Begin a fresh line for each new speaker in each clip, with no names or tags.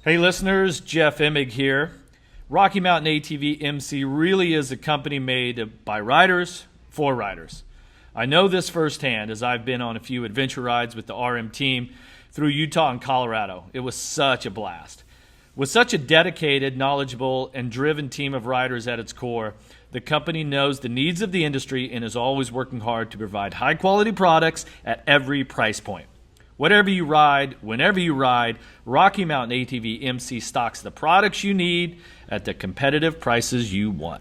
Hey listeners, Jeff Emig here. Rocky Mountain ATV MC really is a company made by riders for riders. I know this firsthand as I've been on a few adventure rides with the RM team through Utah and Colorado. It was such a blast. With such a dedicated, knowledgeable, and driven team of riders at its core, the company knows the needs of the industry and is always working hard to provide high-quality products at every price point. Whatever you ride, whenever you ride, Rocky Mountain ATV MC stocks the products you need at the competitive prices you want.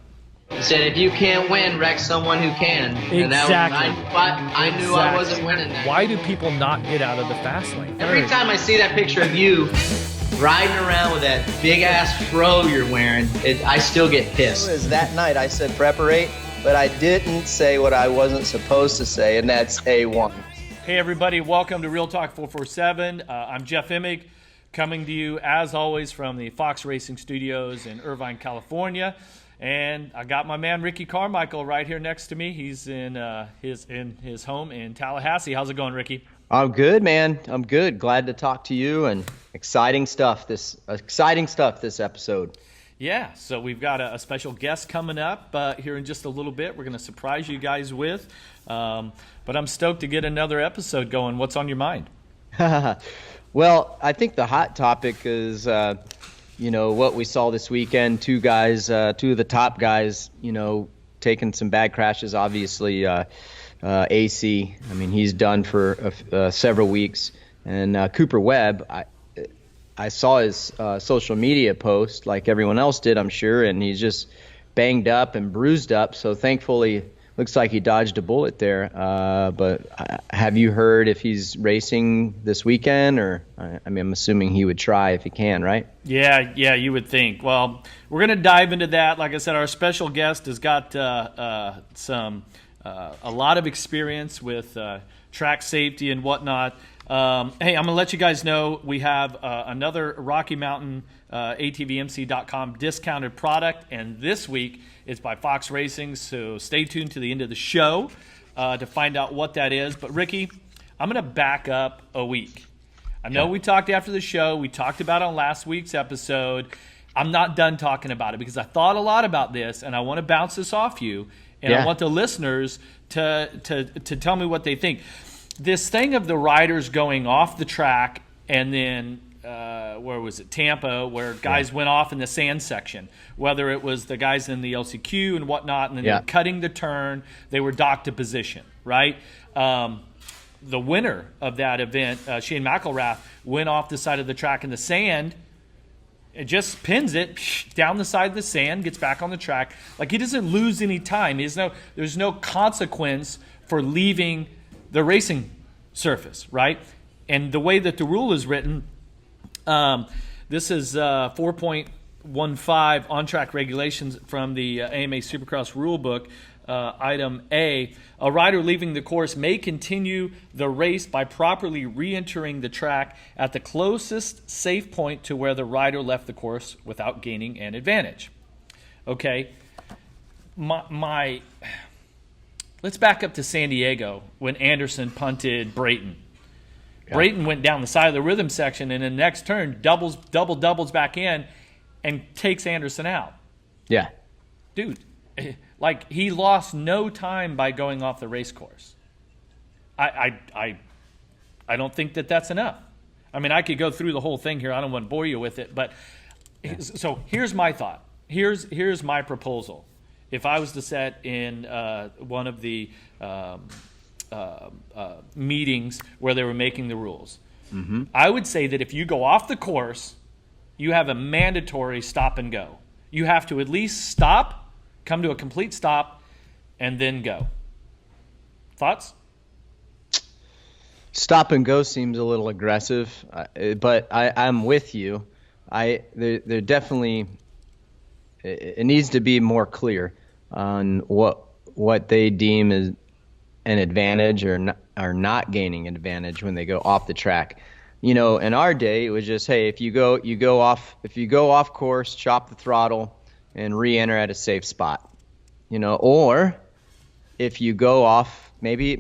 He said, if you can't win, wreck someone who can.
Exactly.
And I knew I wasn't winning that.
Why do people not get out of the fast lane?
Every time I see that picture of you riding around with that big-ass fro you're wearing, I still get pissed.
It was that night I said preparate, but I didn't say what I wasn't supposed to say, and that's A1.
Hey everybody, welcome to Real Talk 447. I'm Jeff Emig, coming to you as always from the Fox Racing Studios in Irvine, California. And I got my man Ricky Carmichael right here next to me. He's in his home in Tallahassee. How's it going, Ricky?
I'm good, man. I'm good. Glad to talk to you, and exciting stuff this episode.
Yeah, so we've got a special guest coming up here in just a little bit. We're going to surprise you guys with. But I'm stoked to get another episode going. What's on your mind?
Well, I think the hot topic is, what we saw this weekend. Two of the top guys, taking some bad crashes. Obviously, AC. I mean, he's done for several weeks. And Cooper Webb, I saw his social media post like everyone else did, I'm sure, and he's just banged up and bruised up. So thankfully, looks like he dodged a bullet there. But have you heard if he's racing this weekend? Or I'm assuming he would try if he can, right?
Yeah, you would think. Well, we're going to dive into that. Like I said, our special guest has got a lot of experience with track safety and whatnot. Hey, I'm going to let you guys know we have another Rocky Mountain ATVMC.com discounted product, and this week it's by Fox Racing, so stay tuned to the end of the show to find out what that is. But Ricky, I'm going to back up a week. I know we talked after the show. We talked about it on last week's episode. I'm not done talking about it because I thought a lot about this, and I want to bounce this off you, and I want the listeners to tell me what they think. This thing of the riders going off the track and then, where was it, Tampa, where guys went off in the sand section, whether it was the guys in the LCQ and whatnot, and then they were cutting the turn, they were docked to position, right? The winner of that event, Shane McElrath, went off the side of the track in the sand. It just pins it down the side of the sand, gets back on the track. Like, he doesn't lose any time. There's no consequence for leaving the racing surface, right? And the way that the rule is written, this is 4.15 on-track regulations from the AMA Supercross rulebook. Item A, a rider leaving the course may continue the race by properly re-entering the track at the closest safe point to where the rider left the course without gaining an advantage. Okay, let's back up to San Diego when Anderson punted Brayton. Yeah. Brayton went down the side of the rhythm section, and in the next turn doubles back in and takes Anderson out.
Yeah.
Dude, like, he lost no time by going off the race course. I don't think that's enough. I mean, I could go through the whole thing here. I don't want to bore you with it, but so here's my thought. Here's my proposal. If I was to set in one of the meetings where they were making the rules, I would say that if you go off the course, you have a mandatory stop and go. You have to at least stop, come to a complete stop, and then go. Thoughts?
Stop and go seems a little aggressive, but I'm with you. There definitely, it needs to be more clear on what they deem as an advantage or not gaining an advantage when they go off the track. In our day, it was just, hey, if you go off course, chop the throttle and re-enter at a safe spot. Or if you go off, maybe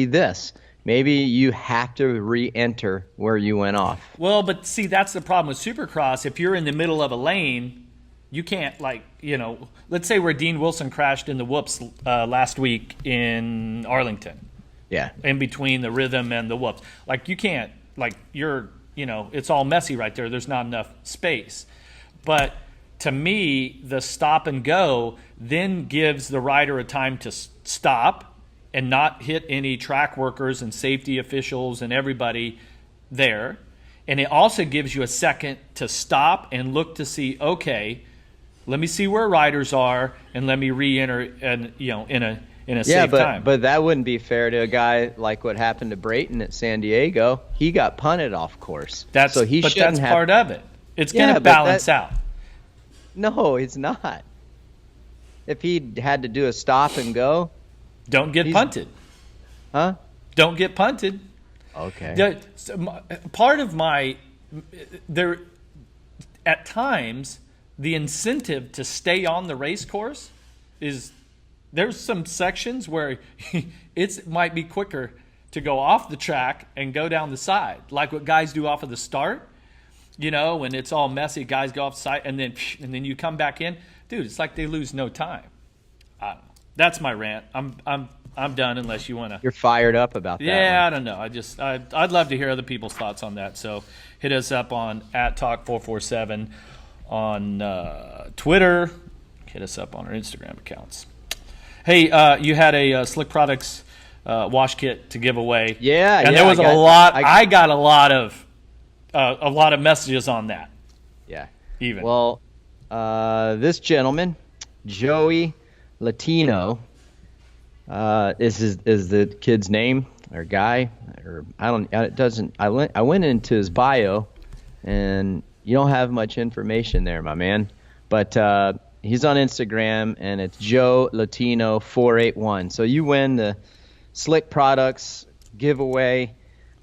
this. maybe you have to re-enter where you went off.
Well, but see, that's the problem with Supercross. If you're in the middle of a lane, you can't, like, let's say where Dean Wilson crashed in the whoops last week in Arlington.
Yeah.
In between the rhythm and the whoops. Like, you can't, like, it's all messy right there. There's not enough space. But to me, the stop and go then gives the rider a time to stop and not hit any track workers and safety officials and everybody there. And it also gives you a second to stop and look to see, okay, let me see where riders are and let me re-enter and in a safe time.
But that wouldn't be fair to a guy like what happened to Brayton at San Diego. He got punted off course.
That's part of it. It's going to balance out.
No, it's not. If he had to do a stop and go,
don't get punted.
Huh?
Don't get punted.
Okay.
Part of there at times the incentive to stay on the race course is there's some sections where it might be quicker to go off the track and go down the side, like what guys do off of the start. When it's all messy, guys go off the side and then you come back in. Dude, it's like they lose no time. I don't know. That's my rant. I'm done unless you want to.
You're fired up about that.
Yeah,
one.
I don't know. I'd love to hear other people's thoughts on that. So hit us up on @Talk447 on Twitter. Hit us up on our Instagram accounts. Hey, you had a Slick Products wash kit to give away.
Yeah,
and there was a lot. I got a lot of messages on that.
Yeah.
Even.
Well, this gentleman, Joey Latino, is the kid's name or guy, or I don't. It doesn't. I went into his bio, and you don't have much information there, my man. But he's on Instagram, and it's Joe Latino 481. So you win the Slick Products giveaway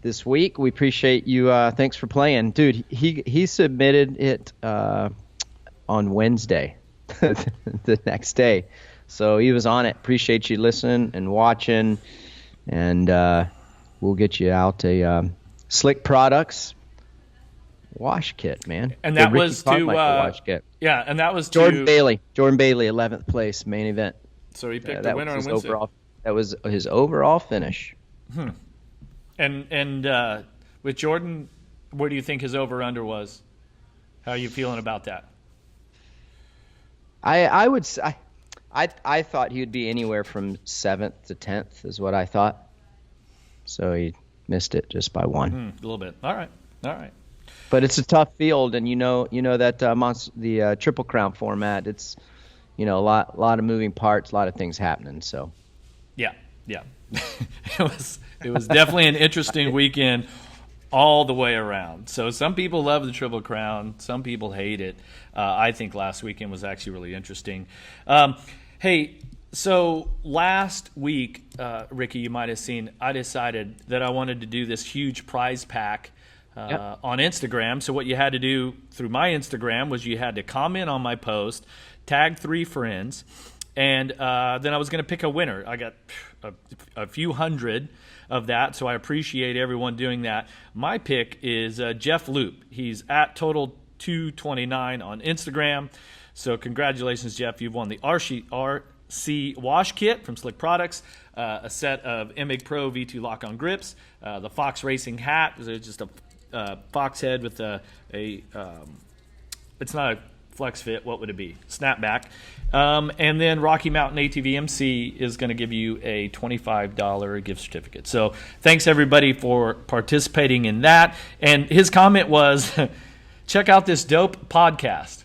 this week. We appreciate you. Thanks for playing, dude. He submitted it on Wednesday, the next day. So he was on it. Appreciate you listening and watching, and we'll get you out a Slick Products wash kit, man.
And that was to
wash kit.
Yeah, and that was
Jordan Bailey, 11th place, main event.
So he picked the winner on Wednesday.
That was his overall finish.
And with Jordan, where do you think his over/under was? How are you feeling about that?
I would say I thought he would be anywhere from 7th to 10th is what I thought. So he missed it just by one.
A little bit. All right.
But it's a tough field, and you know that the Triple Crown format. It's a lot of moving parts, a lot of things happening. So
yeah, it was definitely an interesting weekend all the way around. So some people love the Triple Crown, some people hate it. I think last weekend was actually really interesting. Hey, so last week, Ricky, you might have seen, I decided that I wanted to do this huge prize pack on Instagram. So what you had to do through my Instagram was you had to comment on my post, tag 3 friends, and then I was going to pick a winner. I got a few hundred of that, so I appreciate everyone doing that. My pick is Jeff Loop. He's at Total229 on Instagram. So congratulations, Jeff. You've won the RC Wash Kit from Slick Products, a set of Emig Pro V2 lock-on grips, the Fox Racing hat. It's just a Fox head with it's not a flex fit. What would it be? Snapback. And then Rocky Mountain ATV MC is going to give you a $25 gift certificate. So thanks, everybody, for participating in that. And his comment was, check out this dope podcast.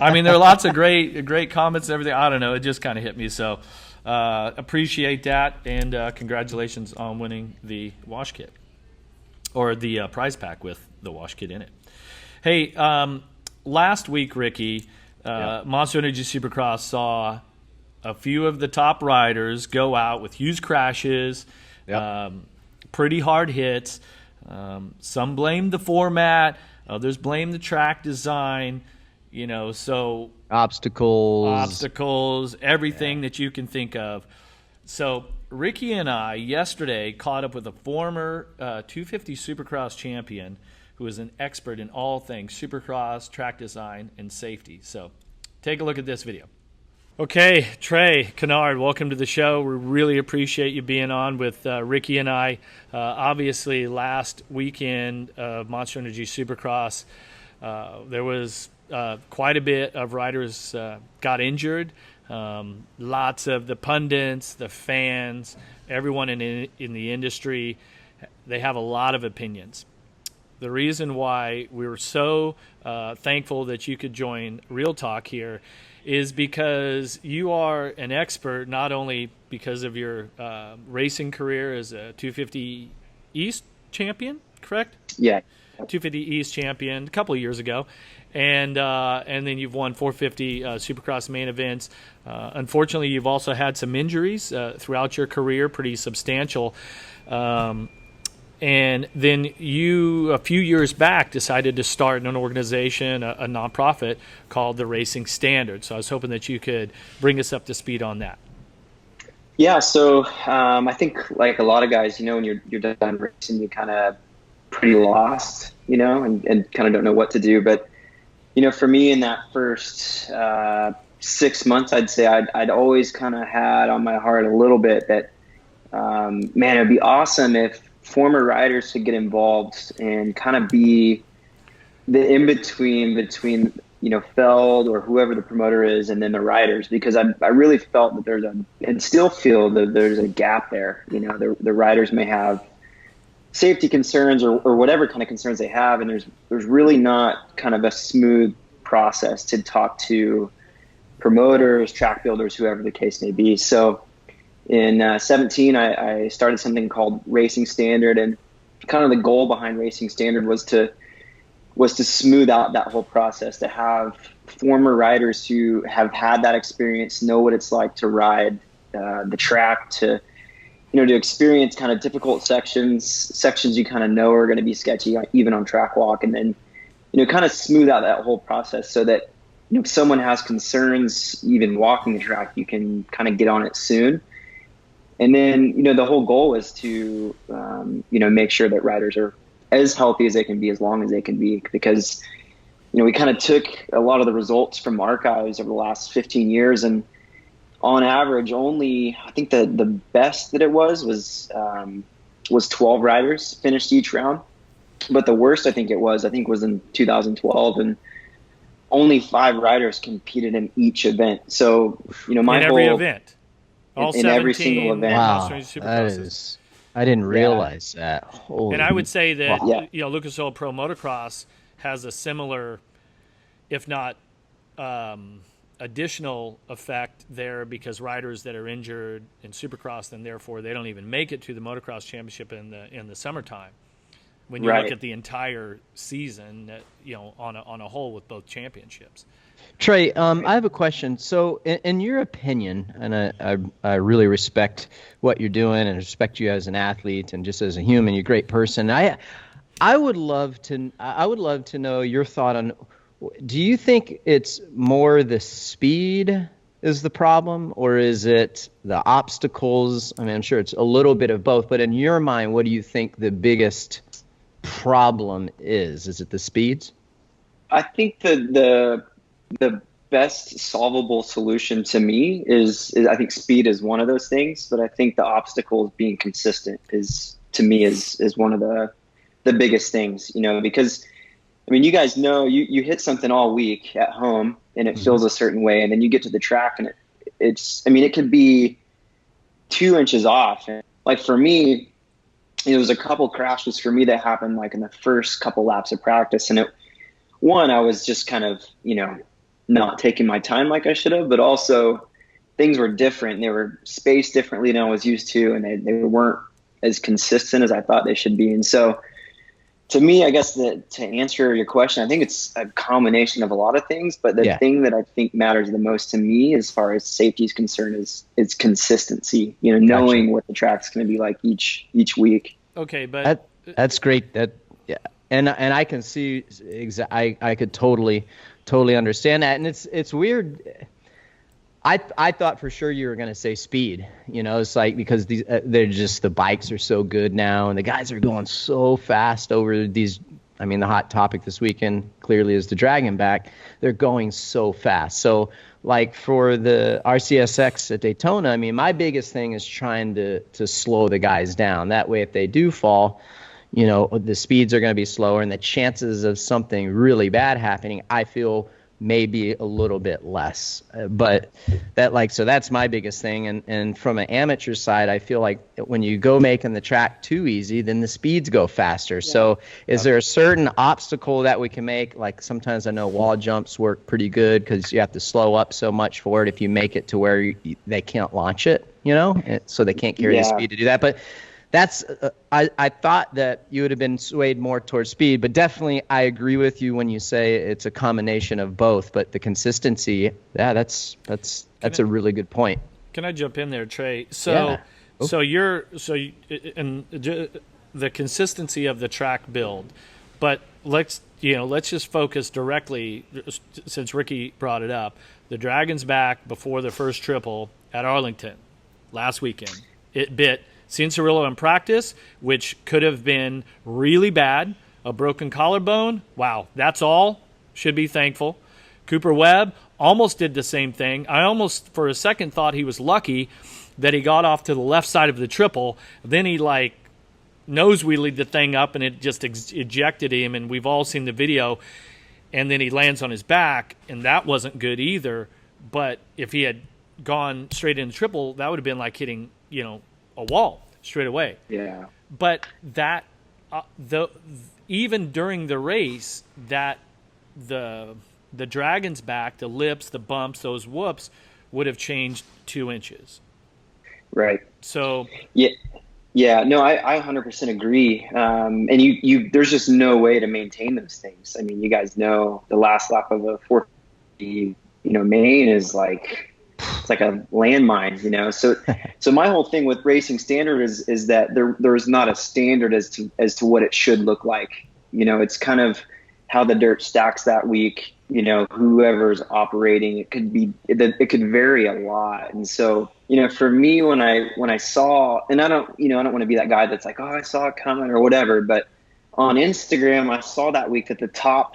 I mean, there are lots of great comments and everything. I don't know. It just kind of hit me. So appreciate that. And congratulations on winning the wash kit, or the prize pack with the wash kit in it. Hey, last week, Ricky, Monster Energy Supercross saw a few of the top riders go out with huge crashes, pretty hard hits. Some blamed the format, others blamed the track design. So
obstacles,
everything that you can think of. So Ricky and I yesterday caught up with a former 250 Supercross champion who is an expert in all things Supercross, track design, and safety. So take a look at this video. Okay, Trey Canard, welcome to the show. We really appreciate you being on with Ricky and I. Obviously, last weekend of Monster Energy Supercross, there was quite a bit of riders got injured. Lots of the pundits, the fans, everyone in the industry, they have a lot of opinions. The reason why we were so thankful that you could join Real Talk here is because you are an expert, not only because of your racing career as a 250 East champion, correct?
Yeah.
250 East champion a couple of years ago, and then you've won 450 Supercross main events. Unfortunately, you've also had some injuries throughout your career, pretty substantial. And then you, a few years back, decided to start an organization, a nonprofit called the Racing Standard. So I was hoping that you could bring us up to speed on that.
Yeah, so I think like a lot of guys, when you're done racing, you kind of pretty lost, and kind of don't know what to do. But, for me in that first 6 months, I'd say I'd always kind of had on my heart a little bit that, man, it'd be awesome if former riders could get involved and kind of be the in-between between, Feld or whoever the promoter is and then the riders, because I really felt that and still feel that there's a gap there. The riders may have safety concerns or whatever kind of concerns they have, and there's really not kind of a smooth process to talk to promoters, track builders, whoever the case may be. So in 2017, I started something called Racing Standard, and kind of the goal behind Racing Standard was to smooth out that whole process, to have former riders who have had that experience know what it's like to ride the track, to experience kind of difficult sections you kind of know are going to be sketchy, even on track walk, and then kind of smooth out that whole process so that if someone has concerns even walking the track, you can kind of get on it soon. And then, the whole goal is to, make sure that riders are as healthy as they can be, as long as they can be, because, we kind of took a lot of the results from archives over the last 15 years. And on average, only, I think the best that it was 12 riders finished each round. But the worst was in 2012. And only 5 riders competed in each event. So, my
in
whole
every event. All
in every single event.
Wow, I didn't realize that. Holy.
And I would say that
Wow.
Lucas Oil Pro Motocross has a similar, if not additional effect there, because riders that are injured in Supercross, then therefore they don't even make it to the Motocross Championship in the summertime. When you look at the entire season, on a whole with both championships.
Trey, I have a question. So, in your opinion, and I really respect what you're doing and respect you as an athlete and just as a human, you're a great person. I would love to know your thought on. Do you think it's more the speed is the problem, or is it the obstacles? I mean, I'm sure it's a little bit of both, but in your mind, what do you think the biggest problem is? Is it the speeds?
I think the best solvable solution to me is I think speed is one of those things, but I think the obstacles being consistent is one of the biggest things, because I mean, you guys know you hit something all week at home and it feels a certain way, and then you get to the track and it could be 2 inches off. And like for me, there was a couple crashes for me that happened like in the first couple laps of practice, and I was just kind of, not taking my time like I should have, but also things were different. They were spaced differently than I was used to, and they weren't as consistent as I thought they should be. And so to me, I guess to answer your question, I think it's a combination of a lot of things, but the thing that I think matters the most to me as far as safety is concerned is consistency, knowing what the track's going to be like each week.
Okay. But
that's great. And I can see I could totally understand that. And it's weird. I thought for sure you were going to say speed. It's like because these the bikes are so good now, and the guys are going so fast over these. I mean, the hot topic this weekend clearly is the Dragon back. They're going so fast. So, like for the RCSX at Daytona, I mean, my biggest thing is trying to slow the guys down. That way, if they do fall, the speeds are going to be slower, and the chances of something really bad happening, I feel, maybe a little bit less. But so that's my biggest thing. And from an amateur side, I feel like when you go making the track too easy, then the speeds go faster. Yeah. So is there a certain obstacle that we can make? Like sometimes I know wall jumps work pretty good because you have to slow up so much for it if you make it to where they can't launch it, so they can't carry the speed to do that. But that's I thought that you would have been swayed more towards speed, but definitely I agree with you when you say it's a combination of both. But the consistency, that's a really good point.
Can I jump in there, Trey? So the consistency of the track build, but let's just focus directly, since Ricky brought it up. The Dragon's back before the first triple at Arlington last weekend. It bit Cianciarulo in practice, which could have been really bad. A broken collarbone. Wow, that's all. Should be thankful. Cooper Webb almost did the same thing. I almost, for a second, thought he was lucky that he got off to the left side of the triple. Then he, nose wheelied the thing up, and it just ejected him, and we've all seen the video. And then he lands on his back, and that wasn't good either. But if he had gone straight in the triple, that would have been like hitting, a wall straight away.
Yeah.
But that even during the race, that the Dragon's back, the lips, the bumps, those whoops would have changed 2 inches.
Right.
So
yeah. No, I 100% agree. And you there's just no way to maintain those things. I mean, you guys know the last lap of a 450, main is like. It's like a landmine, So my whole thing with racing standard is that there's not a standard as to what it should look like. It's kind of how the dirt stacks that week. Whoever's operating, it could vary a lot. And so, for me, when I saw, and I don't want to be that guy that's like, oh, I saw it coming or whatever, but on Instagram, I saw that week that the top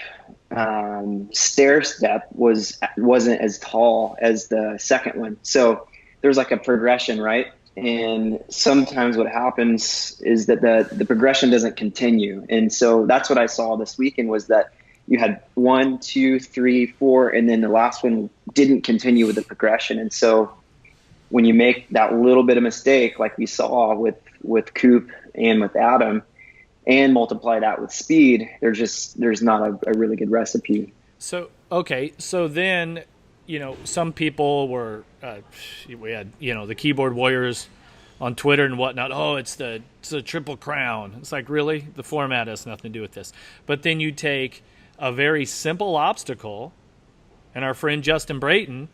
stair step wasn't as tall as the second one. So there's like a progression, right? And sometimes what happens is that the progression doesn't continue. And so that's what I saw this weekend, was that you had 1, 2, 3, 4, and then the last one didn't continue with the progression. And so when you make that little bit of mistake, like we saw with Coop and with Adam, and multiply that with speed, there's not a really good recipe.
So then, some people were, we had, the keyboard warriors on Twitter and whatnot. Oh, it's the Triple Crown. It's like, really? The format has nothing to do with this. But then you take a very simple obstacle, and our friend Justin Brayton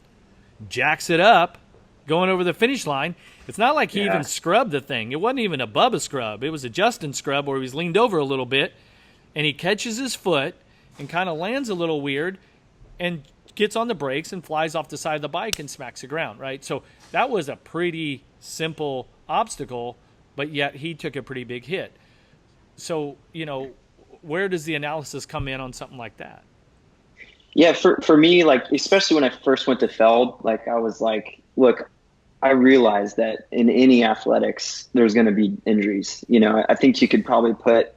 jacks it up going over the finish line. It's not like he even scrubbed the thing. It wasn't even a Bubba scrub. It was a Justin scrub where he was leaned over a little bit, and he catches his foot and kind of lands a little weird and gets on the brakes and flies off the side of the bike and smacks the ground, right? So that was a pretty simple obstacle, but yet he took a pretty big hit. So, where does the analysis come in on something like that?
Yeah, for me, especially when I first went to Feld, I was like, look, I realized that in any athletics, there's going to be injuries. I think you could probably put,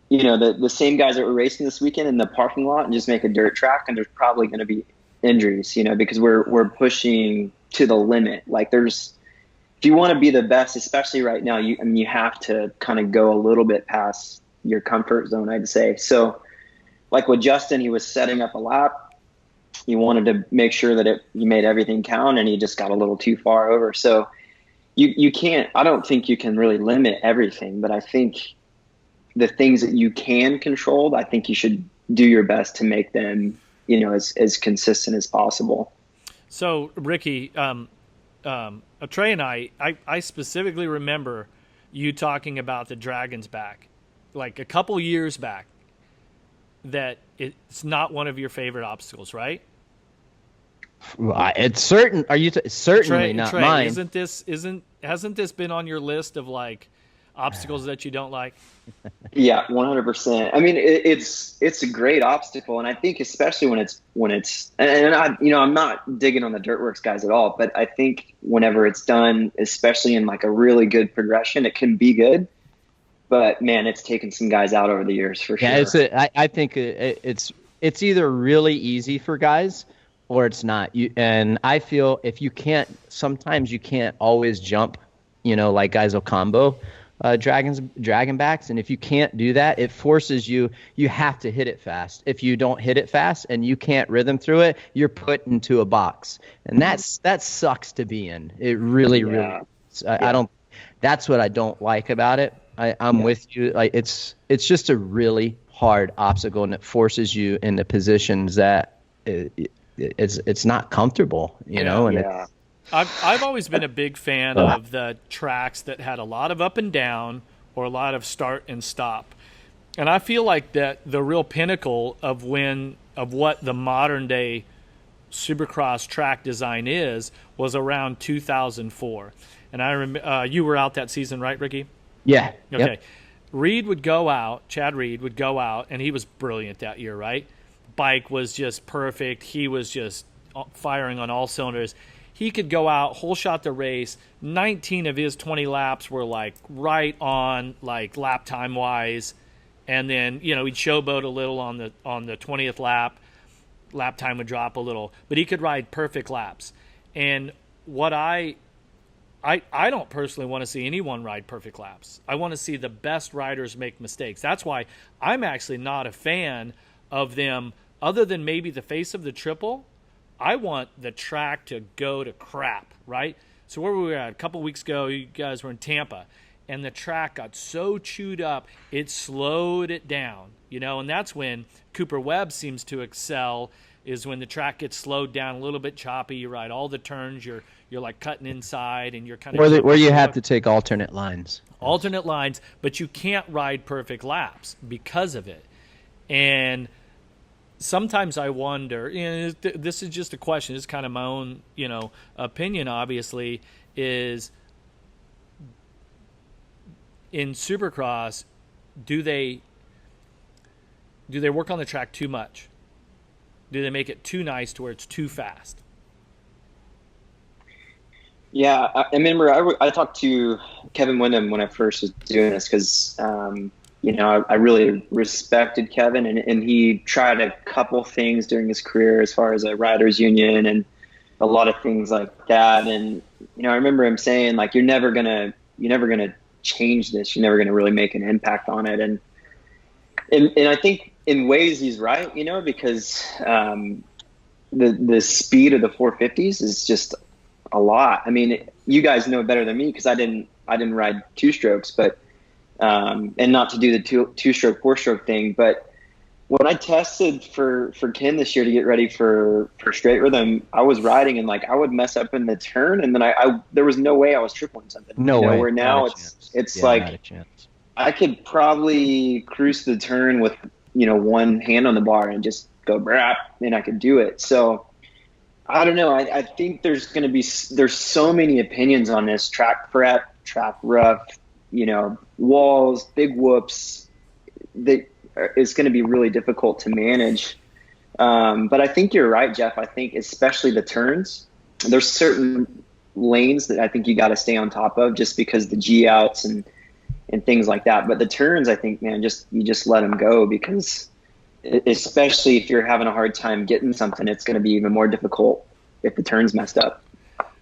the same guys that were racing this weekend in the parking lot and just make a dirt track, and there's probably going to be injuries, because we're pushing to the limit. If you want to be the best, especially right now, you have to kind of go a little bit past your comfort zone, I'd say. So, like with Justin, he was setting up a lap. He wanted to make sure that you made everything count, and he just got a little too far over. So you can't, I don't think you can really limit everything, but I think the things that you can control, I think you should do your best to make them, as consistent as possible.
So Ricky, Trey and I specifically remember you talking about the Dragon's back, like a couple years back, that it's not one of your favorite obstacles, right?
It's certain. Are you certainly not
Trey,
mine?
Hasn't this been on your list of like obstacles that you don't like?
Yeah, 100%. I mean, it's a great obstacle, and I think especially when it's and I'm not digging on the Dirtworks guys at all, but I think whenever it's done, especially in like a really good progression, it can be good. But man, it's taken some guys out over the years for sure.
Yeah, I think it's either really easy for guys or it's not. And I feel if you can't, sometimes you can't always jump, like guys will combo dragon backs. And if you can't do that, it forces you have to hit it fast. If you don't hit it fast and you can't rhythm through it, you're put into a box. And that sucks to be in. It really, really, I don't, that's what I don't like about it. I'm with you. Like it's just a really hard obstacle, and it forces you into positions that it's not comfortable, know. And
I've always been a big fan of the tracks that had a lot of up and down or a lot of start and stop, and I feel like that the real pinnacle of what the modern day Supercross track design was around 2004, and I remember you were out that season, right, Ricky?
Yeah.
Okay.
Yep.
Chad Reed would go out, and he was brilliant that year, right? Bike was just perfect. He was just firing on all cylinders. He could go out, whole shot the race. 19 of his 20 laps were like right on, like lap time wise, and then he'd showboat a little on the 20th lap. Lap time would drop a little, but he could ride perfect laps. And what I don't personally want to see anyone ride perfect laps. I want to see the best riders make mistakes. That's why I'm actually not a fan of them, other than maybe the face of the triple. I want the track to go to crap, right? So where were we at? A couple weeks ago, you guys were in Tampa, and the track got so chewed up, it slowed it down, and that's when Cooper Webb seems to excel, is when the track gets slowed down, a little bit choppy. You ride all the turns, you're like cutting inside, and you're kind of
where you have to take alternate lines.
But you can't ride perfect laps because of it. And sometimes I wonder, this is just a question, it's kind of my own, opinion, obviously, is in Supercross, do they work on the track too much? Do they make it too nice to where it's too fast?
Yeah, I remember I talked to Kevin Windham when I first was doing this because, I really respected Kevin, and he tried a couple things during his career as far as a riders union and a lot of things like that. And, I remember him saying, like, you're never gonna change this. You're never gonna really make an impact on it. And I think in ways he's right, because the speed of the 450s is just a lot. I mean, you guys know better than me because I didn't ride two strokes, but and not to do the two stroke, 4-stroke thing. But when I tested for Ken this year to get ready for straight rhythm, I was riding and like I would mess up in the turn, and then I there was no way I was tripling something.
No way.
Where now it's like I could probably cruise the turn with one hand on the bar and just go brap, and I could do it. So I don't know. I think there's so many opinions on this: track prep, track rough, walls, big whoops. That it's going to be really difficult to manage. But I think you're right, Jeff. I think especially the turns, there's certain lanes that I think you got to stay on top of just because the G outs and things like that. But the turns, I think, man, you just let them go, because especially if you're having a hard time getting something, it's going to be even more difficult if the turn's messed up.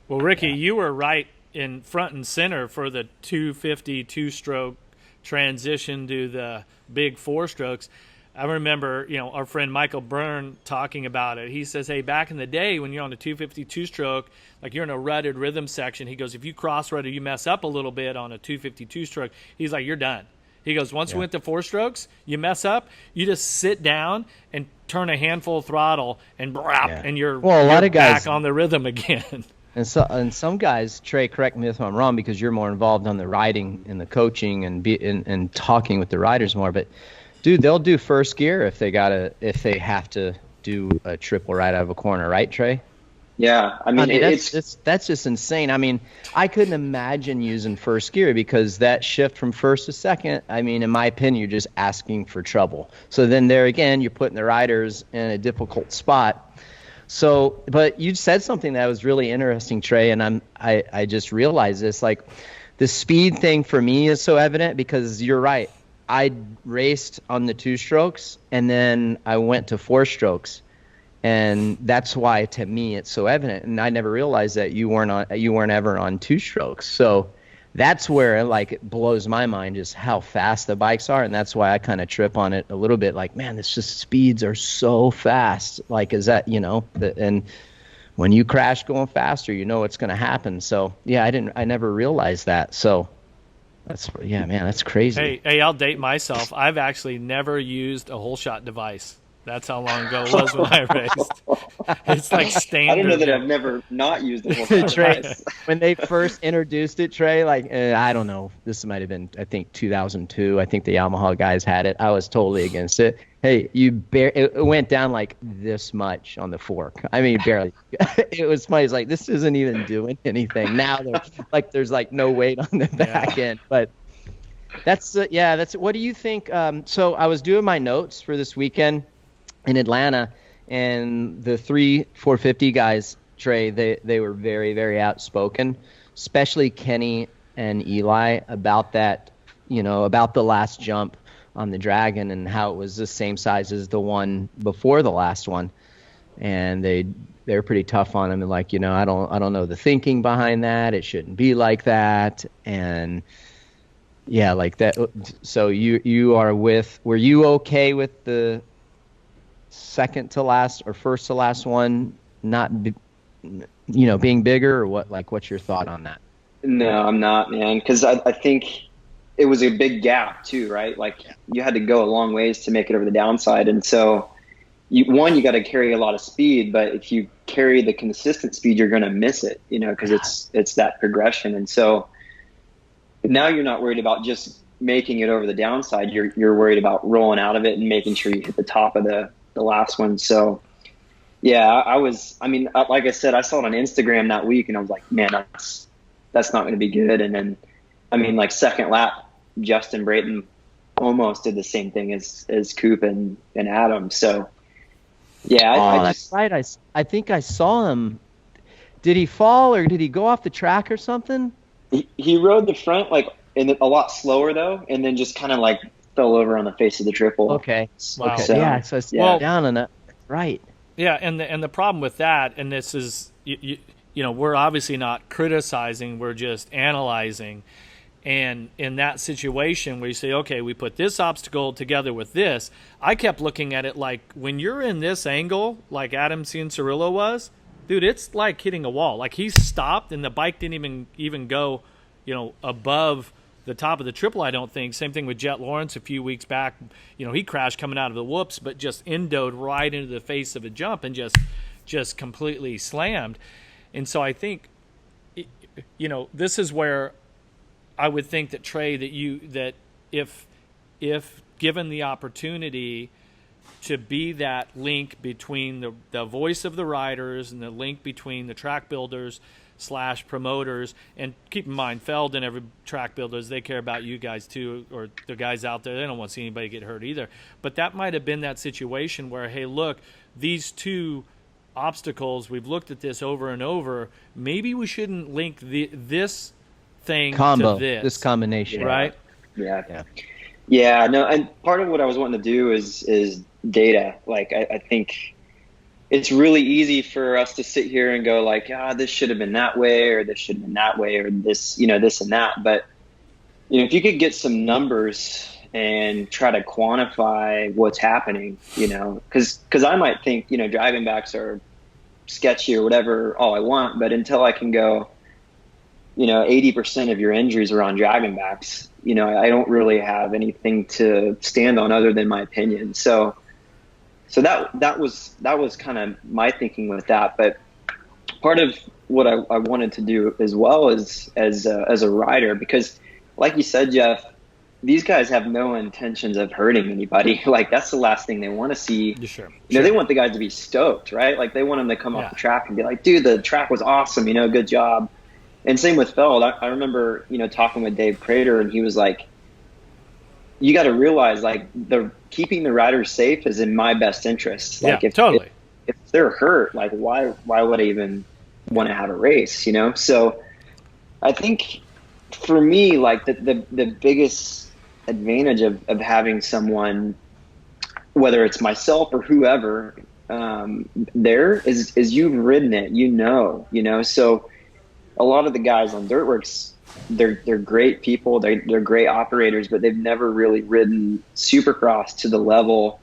Well, Ricky, you were right in front and center for the 250 two-stroke transition to the big 4 strokes. I remember, our friend Michael Byrne talking about it. He says, hey, back in the day when you're on a 250 two-stroke, like you're in a rutted rhythm section, he goes, if you cross-rut or you mess up a little bit on a 250 two-stroke, he's like, you're done. He goes, once we went to 4 strokes, you mess up, you just sit down and turn a handful of throttle and and you're back on the rhythm again.
And some guys, Trey, correct me if I'm wrong, because you're more involved on the riding and the coaching and talking with the riders more. But dude, they'll do first gear if they have to do a triple right out of a corner, right, Trey?
Yeah, I mean,
that's just insane. I mean, I couldn't imagine using first gear because that shift from first to second, I mean, in my opinion, you're just asking for trouble. So then there again, you're putting the riders in a difficult spot. So, but you said something that was really interesting, Trey, and I just realized this, like the speed thing for me is so evident because you're right. I raced on the 2 strokes and then I went to 4 strokes. And that's why, to me, it's so evident. And I never realized that you weren't ever on 2 strokes. So that's where, like, it blows my mind just how fast the bikes are. And that's why I kind of trip on it a little bit. Like, man, it's just speeds are so fast. Like, is that, and when you crash going faster, you know what's going to happen. So, yeah, I never realized that. So man, that's crazy.
Hey, I'll date myself. I've actually never used a whole shot device. That's how long ago it was when I raced. It's like standard.
I don't know that I've never not used the whole
Trey, when they first introduced it, Trey, like, I don't know. This might have been, I think, 2002. I think the Yamaha guys had it. I was totally against it. Hey, it went down like this much on the fork. I mean, barely. It was funny. It's like, this isn't even doing anything. Now there's like no weight on the back end. But that's what do you think? So I was doing my notes for this weekend in Atlanta, and the 450 guys, Trey, they were very, very outspoken, especially Kenny and Eli about that, about the last jump on the Dragon and how it was the same size as the one before the last one. And they were pretty tough on him and like, I don't know the thinking behind that. It shouldn't be like that. And yeah, like that. So were you okay with the second to last or first to last one not being bigger, or what? Like, what's your thought on that?
No, I'm not, man, because I think it was a big gap too, right? Like, you had to go a long ways to make it over the downside, and so you got to carry a lot of speed, but if you carry the consistent speed, you're going to miss it, because it's that progression. And so now you're not worried about just making it over the downside. You're worried about rolling out of it and making sure you hit the top of the last one. So yeah, like I said, I saw it on Instagram that week and I was like, man, that's not going to be good. And then, like second lap, Justin Brayton almost did the same thing as Coop and Adam. So yeah,
that's right. I think I saw him. Did he fall or did he go off the track or something?
He rode the front like a lot slower though, and then just kind of like fell over on the face of the triple.
Okay.
Wow.
Okay. Yeah. So it's down on it. Right.
Yeah, and the problem with that, and this is, we're obviously not criticizing, we're just analyzing. And in that situation where you say, okay, we put this obstacle together with this, I kept looking at it like when you're in this angle, like Adam Cianciarulo was, dude, it's like hitting a wall. Like he stopped and the bike didn't even go, above the top of the triple, I don't think. Same thing with Jet Lawrence a few weeks back. He crashed coming out of the whoops, but just endoed right into the face of a jump and just completely slammed. And so I think, this is where I would think that, Trey, that if given the opportunity to be that link between the voice of the riders and the link between the track builders / promoters, and keep in mind, Feld and every track builders, they care about you guys too, or the guys out there, they don't want to see anybody get hurt either. But that might have been that situation where, hey, look, these two obstacles, we've looked at this over and over, maybe we shouldn't link this thing to
this combination,
right?
Yeah, no, and part of what I was wanting to do is data. Like, I think it's really easy for us to sit here and go like, this should have been that way, or this should have been that way, or this, this and that. But, if you could get some numbers and try to quantify what's happening, because I might think, driving backs are sketchy or whatever, all I want. But until I can go, 80% of your injuries are on dragging backs, I don't really have anything to stand on other than my opinion. So that was kind of my thinking with that. But part of what I wanted to do as well as a rider, because like you said, Jeff, these guys have no intentions of hurting anybody. Like, that's the last thing they want to see.
Sure.
They want the guys to be stoked, right? Like, they want them to come off the track and be like, dude, the track was awesome, good job. And same with Feld. I remember, talking with Dave Prater, and he was like, you got to realize, like, keeping the riders safe is in my best interest. Like,
totally.
If they're hurt, like, why would I even want to have a race, So I think for me, like, the biggest advantage of having someone, whether it's myself or whoever, there is you've ridden it, so a lot of the guys on Dirtworks, they're great people, they're great operators, but they've never really ridden Supercross to the level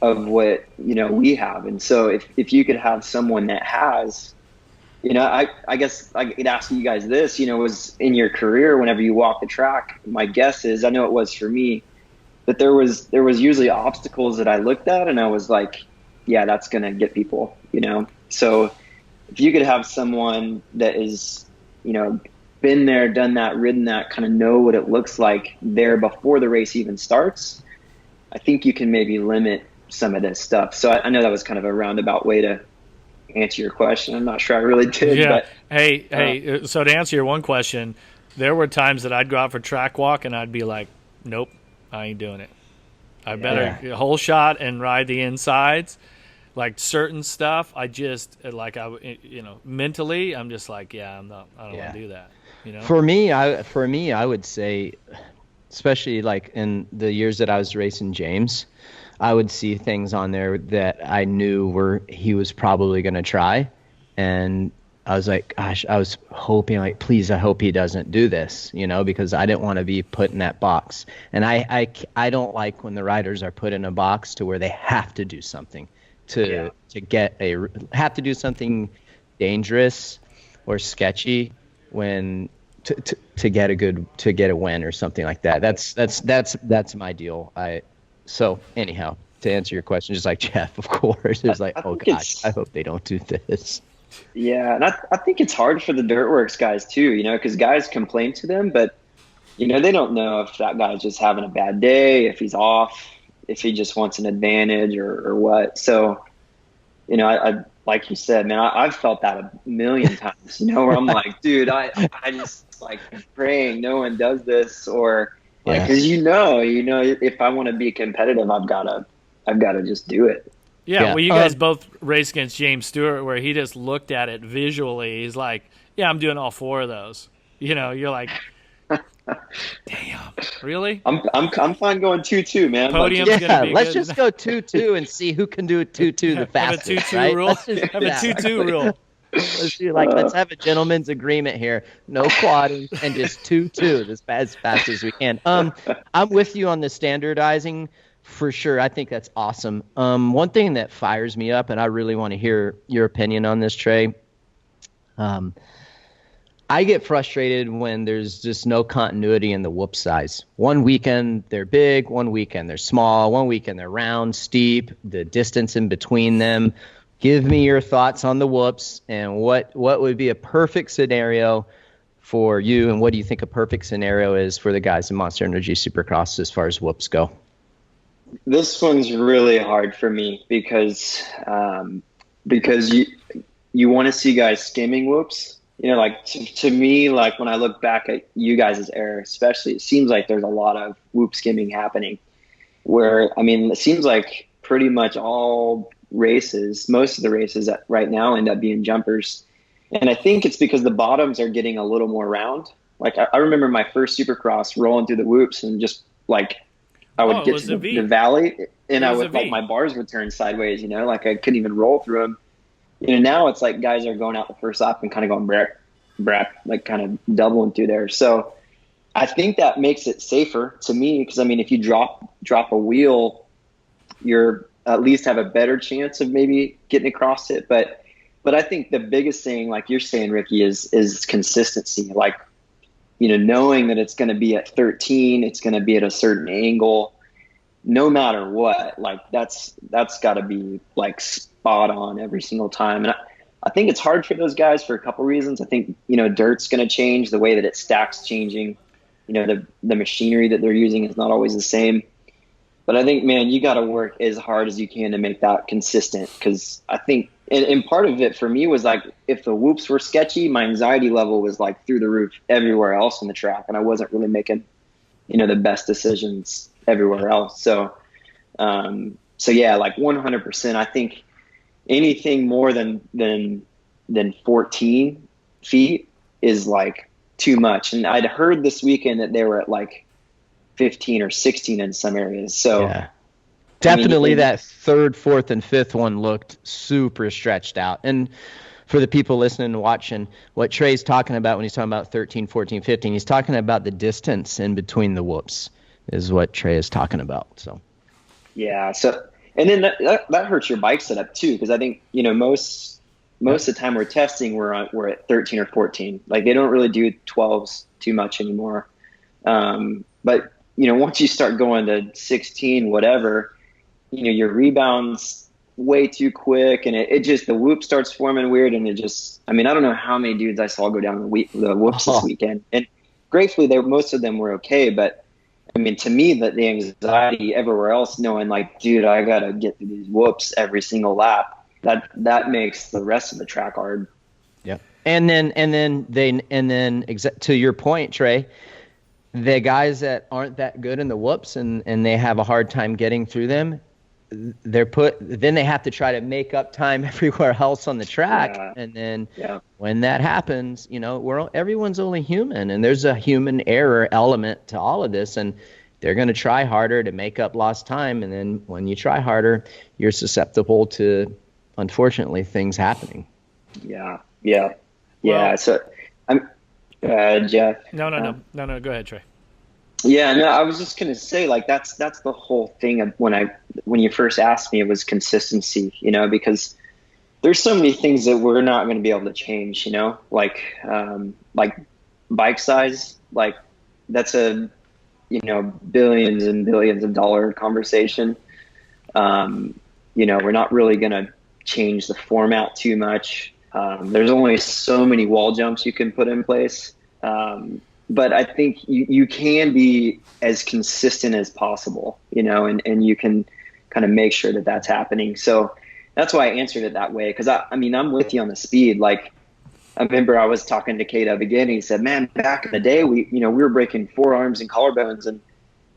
of what we have. And so if you could have someone that has, I guess I could ask you guys this, was in your career, whenever you walk the track, my guess is, I know it was for me, that there was usually obstacles that I looked at and I was like, yeah, that's going to get people, So if you could have someone that is, been there, done that, ridden that, kind of know what it looks like there before the race even starts, I think you can maybe limit some of this stuff. So I know that was kind of a roundabout way to answer your question. I'm not sure I really did.
Yeah.
But,
hey, so to answer your one question, there were times that I'd go out for track walk and I'd be like, nope, I ain't doing it. I better get a whole shot and ride the insides. Like certain stuff, I just mentally, I'm just like, I don't want to do that.
For me, I would say, especially like in the years that I was racing James, I would see things on there that I knew he was probably going to try. And I was like, gosh, I was hoping, like, please, I hope he doesn't do this, because I didn't want to be put in that box. And I don't like when the riders are put in a box to where they have to do something to have to do something dangerous or sketchy when to get a win or something like that. That's my deal. So anyhow, to answer your question, just like Jeff, of course, it's like, oh gosh, I hope they don't do this.
Yeah, and I think it's hard for the Dirtworks guys too, because guys complain to them, but they don't know if that guy's just having a bad day, if he's off, if he just wants an advantage or what. So, I like you said, man, I've felt that a million times, where I'm like, dude, I just like praying no one does this, or like, because if I want to be competitive, I've got to just do it.
Yeah, well, you guys both raced against James Stewart, where he just looked at it visually. He's like, yeah, I'm doing all four of those. You're like, damn, really?
I'm fine going 2-2, man.
Podium's gonna be
let's
good.
just go 2-2 and see who can do 2-2 the fastest.
Have a 2-2
right?
rule. Have a 2-2 rule.
Let's have a gentleman's agreement here. No quadding and just 2-2 as fast as we can. I'm with you on the standardizing for sure. I think that's awesome. One thing that fires me up, and I really want to hear your opinion on this, Trey. I get frustrated when there's just no continuity in the whoop size. One weekend they're big, one weekend they're small, one weekend they're round, steep, the distance in between them. Give me your thoughts on the whoops and what would be a perfect scenario for you, and what do you think a perfect scenario is for the guys in Monster Energy Supercross as far as whoops go?
This one's really hard for me because you want to see guys skimming whoops. Like to me, like when I look back at you guys' era, especially, it seems like there's a lot of whoop skimming happening. Where, it seems like pretty much all races, most of the races right now end up being jumpers. And I think it's because the bottoms are getting a little more round. Like I remember my first Supercross rolling through the whoops and just like I would get to the valley and I would like my bars would turn sideways, like I couldn't even roll through them. Now it's like guys are going out the first lap and kind of going brap, like kind of doubling through there. So I think that makes it safer to me because, if you drop a wheel, you're at least have a better chance of maybe getting across it. But I think the biggest thing, like you're saying, Ricky, is consistency. Like, knowing that it's going to be at 13, it's going to be at a certain angle, no matter what. Like that's got to be like spot on every single time. And I think it's hard for those guys for a couple reasons. I think, dirt's going to change, the way that it stacks changing. the machinery that they're using is not always the same. But I think, man, you got to work as hard as you can to make that consistent. Because I think, and part of it for me was like, if the whoops were sketchy, my anxiety level was like through the roof everywhere else on the track, and I wasn't really making, the best decisions everywhere else. So yeah, like 100%. I think anything more than 14 feet is like too much. And I'd heard this weekend that they were at like 15 or 16 in some areas. So
yeah. Definitely that third, fourth, and fifth one looked super stretched out. And for the people listening and watching, what Trey's talking about when he's talking about 13, 14, 15, he's talking about the distance in between the whoops is what Trey is talking about. So
yeah. So, and then that hurts your bike setup too, because I think, most of the time we're testing, we're at 13 or 14. Like they don't really do 12s too much anymore. But once you start going to 16, whatever, your rebounds way too quick, and it just, the whoop starts forming weird, and it just, I don't know how many dudes I saw go down the whoops this weekend, and gratefully most of them were okay, but to me, the anxiety everywhere else, knowing like, dude, I gotta get through these whoops every single lap, that makes the rest of the track hard.
Yeah, and then to your point, Trey, the guys that aren't that good in the whoops and they have a hard time getting through them, then they have to try to make up time everywhere else on the track. Yeah. And then when that happens, everyone's only human, and there's a human error element to all of this, and they're going to try harder to make up lost time. And then when you try harder, you're susceptible to, unfortunately, things happening.
Yeah. So I'm, Jeff.
No. Go ahead, Trey.
Yeah, no, I was just gonna say, like, that's the whole thing of when you first asked me, it was consistency, because there's so many things that we're not going to be able to change, like bike size, like that's a billions and billions of dollar conversation. We're not really going to change the format too much. There's only so many wall jumps you can put in place. But I think you can be as consistent as possible, and you can kind of make sure that that's happening. So that's why I answered it that way. Because I'm with you on the speed. Like, I remember I was talking to Kate again, and he said, "Man, back in the day, we were breaking forearms and collarbones, and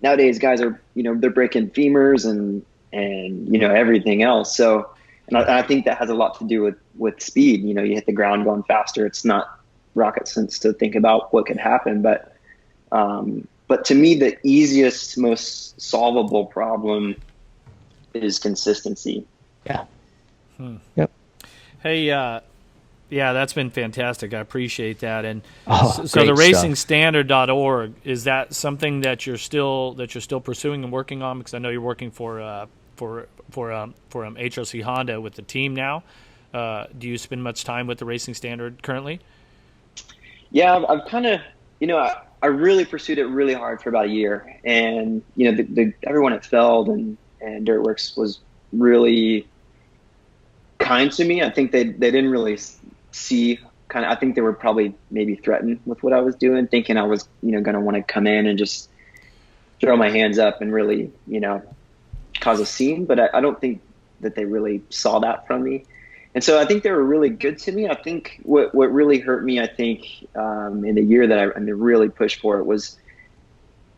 nowadays guys are, they're breaking femurs and everything else." So, and I think that has a lot to do with speed. You hit the ground going faster. It's not rocket science to think about what could happen, but to me, the easiest, most solvable problem is consistency.
Yeah. Yep.
Hey, that's been fantastic. I appreciate that. And
so
the racingstandard.org, is that something that you're still pursuing and working on? Because I know you're working for HRC Honda with the team now. Do you spend much time with the Racing Standard currently?
Yeah, I've kind of, I really pursued it really hard for about a year, and everyone at Feld and Dirtworks was really kind to me. I think they didn't really see I think they were probably maybe threatened with what I was doing, thinking I was going to want to come in and just throw my hands up and really cause a scene. But I don't think that they really saw that from me. And so I think they were really good to me. I think what really hurt me, in the year that I really pushed for it was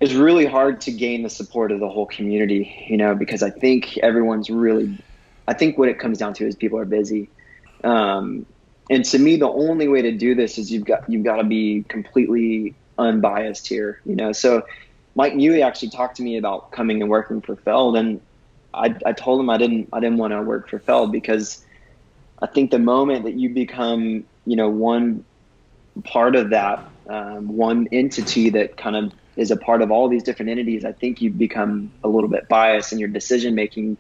really hard to gain the support of the whole community, because I think I think what it comes down to is people are busy. And to me, the only way to do this is you've got to be completely unbiased here, So Mike Newey actually talked to me about coming and working for Feld, and I told him I didn't want to work for Feld, because I think the moment that you become, one part of that, one entity that kind of is a part of all these different entities, I think you become a little bit biased, and your decision making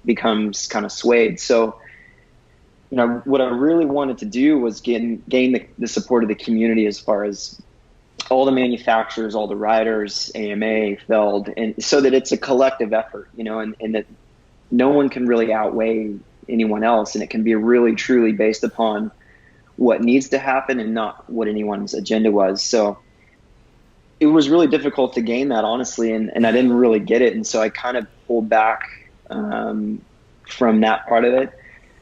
becomes kind of swayed. So, what I really wanted to do was gain the support of the community, as far as all the manufacturers, all the riders, AMA, Feld, and so that it's a collective effort, and that no one can really outweigh anyone else, and it can be really truly based upon what needs to happen and not what anyone's agenda was. So it was really difficult to gain that, honestly, and I didn't really get it, and so I kind of pulled back from that part of it.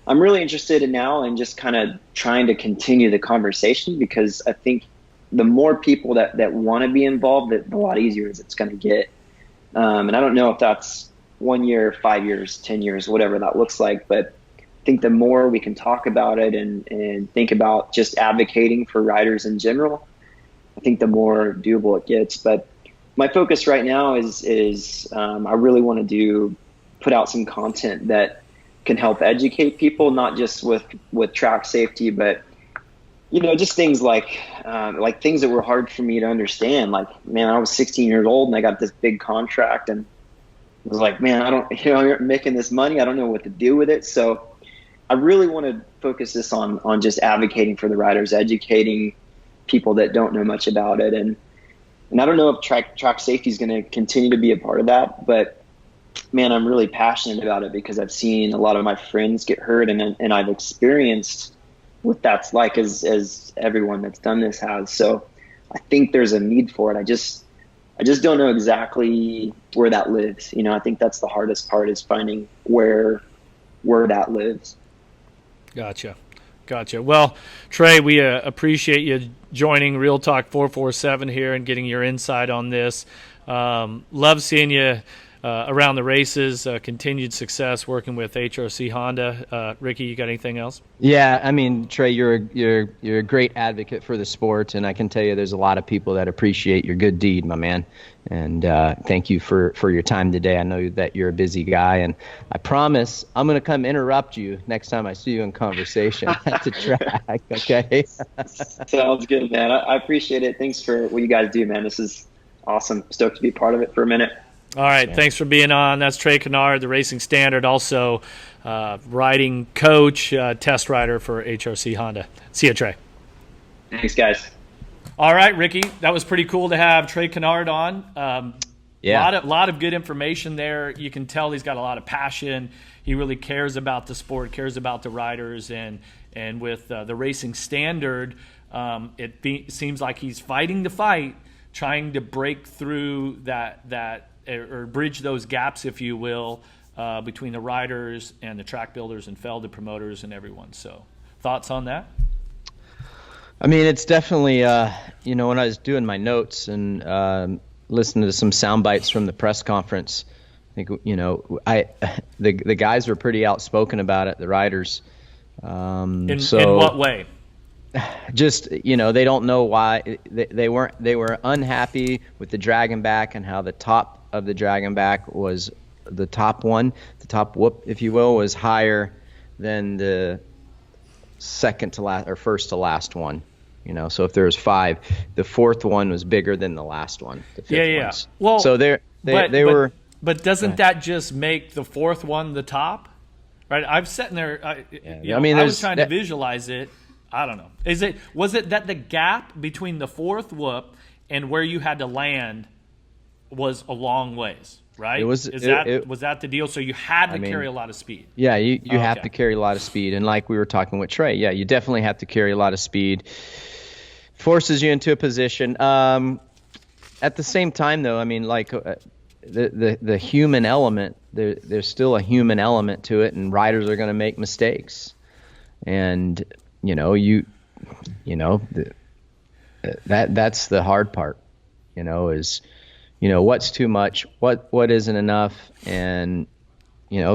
I'm really interested in now and just kind of trying to continue the conversation, because I think the more people that want to be involved, the lot easier it's going to get. And I don't know if that's 1 year, 5 years, 10 years, whatever that looks like, but I think the more we can talk about it and think about just advocating for riders in general, I think the more doable it gets. But my focus right now is I really want to put out some content that can help educate people, not just with track safety, but just things like things that were hard for me to understand. Like, man, I was 16 years old and I got this big contract, and I was like, man, I'm making this money. I don't know what to do with it. So I really want to focus this on just advocating for the riders, educating people that don't know much about it. And I don't know if track safety is going to continue to be a part of that, but man, I'm really passionate about it because I've seen a lot of my friends get hurt, and I've experienced what that's like as everyone that's done this has. So I think there's a need for it. I just don't know exactly where that lives. I think that's the hardest part, is finding where that lives.
Gotcha. Well, Trey, we appreciate you joining Real Talk 447 here and getting your insight on this. Love seeing you around the races. Continued success working with HRC Honda. Ricky, you got anything else?
Yeah, I mean, Trey, you're a great advocate for the sport, and I can tell you there's a lot of people that appreciate your good deed, my man. And thank you for your time today. I know that you're a busy guy, and I promise I'm going to come interrupt you next time I see you in conversation at the track, okay?
Sounds good, man. I appreciate it. Thanks for what you guys do, man. This is awesome. Stoked to be part of it for a minute.
All right, Thanks for being on. That's Trey Canard, the Racing Standard, also riding coach, test rider for HRC Honda. See you, Trey.
Thanks, guys.
All right, Ricky, that was pretty cool to have Trey Canard on.
Yeah.
Lot of good information there. You can tell he's got a lot of passion. He really cares about the sport, cares about the riders, and with the Racing Standard, seems like he's fighting the fight, trying to break through that or bridge those gaps, if you will, between the riders and the track builders and Felder promoters and everyone. So, thoughts on that?
I mean, it's definitely, when I was doing my notes and listening to some sound bites from the press conference, I think, the guys were pretty outspoken about it, the riders.
In what way?
Just, they don't know why. They were unhappy with the Dragon Back and how the top of the Dragon Back was the top one, the top whoop, if you will, was higher than the second to last or first to last one. So if there was 5, the fourth one was bigger than the last one. The fifth ones.
Well,
so they were.
But doesn't that just make the fourth one the top? Right? I'm sitting there. I was trying to visualize it. I don't know. Was it that the gap between the fourth whoop and where you had to land was a long ways, right? Was that the deal? So you had to carry a lot of speed.
Yeah, you have to carry a lot of speed, and like we were talking with Trey, yeah, you definitely have to carry a lot of speed. Forces you into a position. At the same time, though, I mean, like the human element, there's still a human element to it, and riders are going to make mistakes, and that's the hard part, is what's too much, what isn't enough, and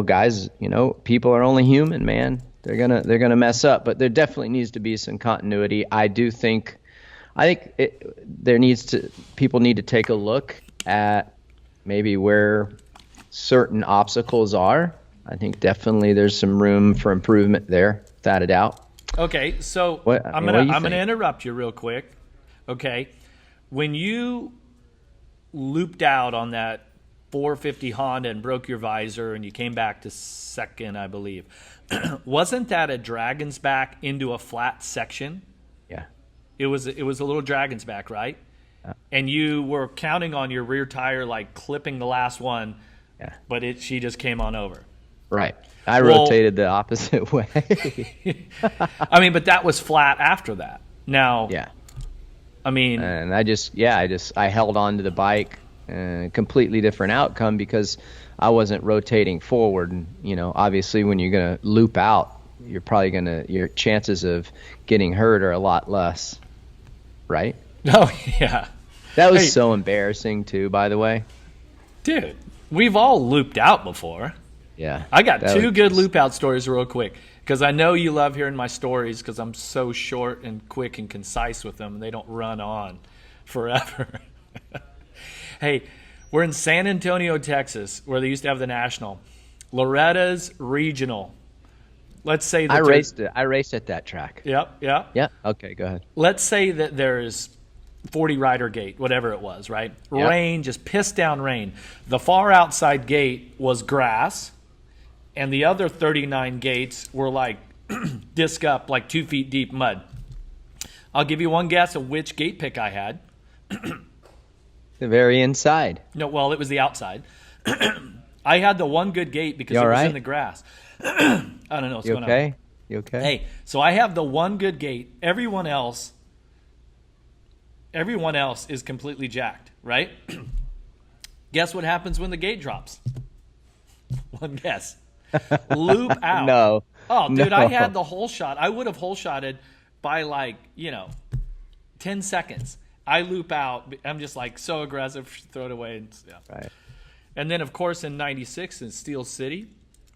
guys, people are only human, man. They're gonna mess up, but there definitely needs to be some continuity. I think people need to take a look at maybe where certain obstacles are. I think definitely there's some room for improvement there, without a doubt.
Okay, so I'm gonna interrupt you real quick. Okay, when you looped out on that 450 Honda and broke your visor and you came back to second, I believe, wasn't that a Dragon's Back into a flat section?
Yeah,
it was a little Dragon's Back, right? And you were counting on your rear tire like clipping the last one, but she just came on over.
Right. I rotated the opposite way.
I mean, but that was flat after that. Now, I mean,
and I held on to the bike. Completely different outcome because I wasn't rotating forward. And, obviously when you're going to loop out, you're probably your chances of getting hurt are a lot less, right?
oh yeah.
That was so embarrassing too, by the way.
Dude, we've all looped out before.
Yeah.
I got two good loop out stories real quick because I know you love hearing my stories because I'm so short and quick and concise with them. They don't run on forever. Hey, we're in San Antonio, Texas, where they used to have the National. Loretta's Regional. Let's say that
I raced at that track.
Yep.
Yeah. Okay, go ahead.
Let's say that there's 40 rider gate, whatever it was, right?
Yep.
Rain, just pissed down rain. The far outside gate was grass, and the other 39 gates were like disc up, like 2 feet deep mud. I'll give you one guess of which gate pick I had.
The very inside.
No, well, it was the outside. I had the one good gate because it was in the grass. I don't know what's going on.
You okay?
Hey, so I have the one good gate. Everyone else is completely jacked, right? Guess what happens when the gate drops? One guess. Loop out.
No.
Oh, dude,
No.
I had the hole shot. I would have hole shotted by 10 seconds. I loop out. I'm just so aggressive, throw it away. And, yeah.
Right.
And then, of course, in 96 in Steel City.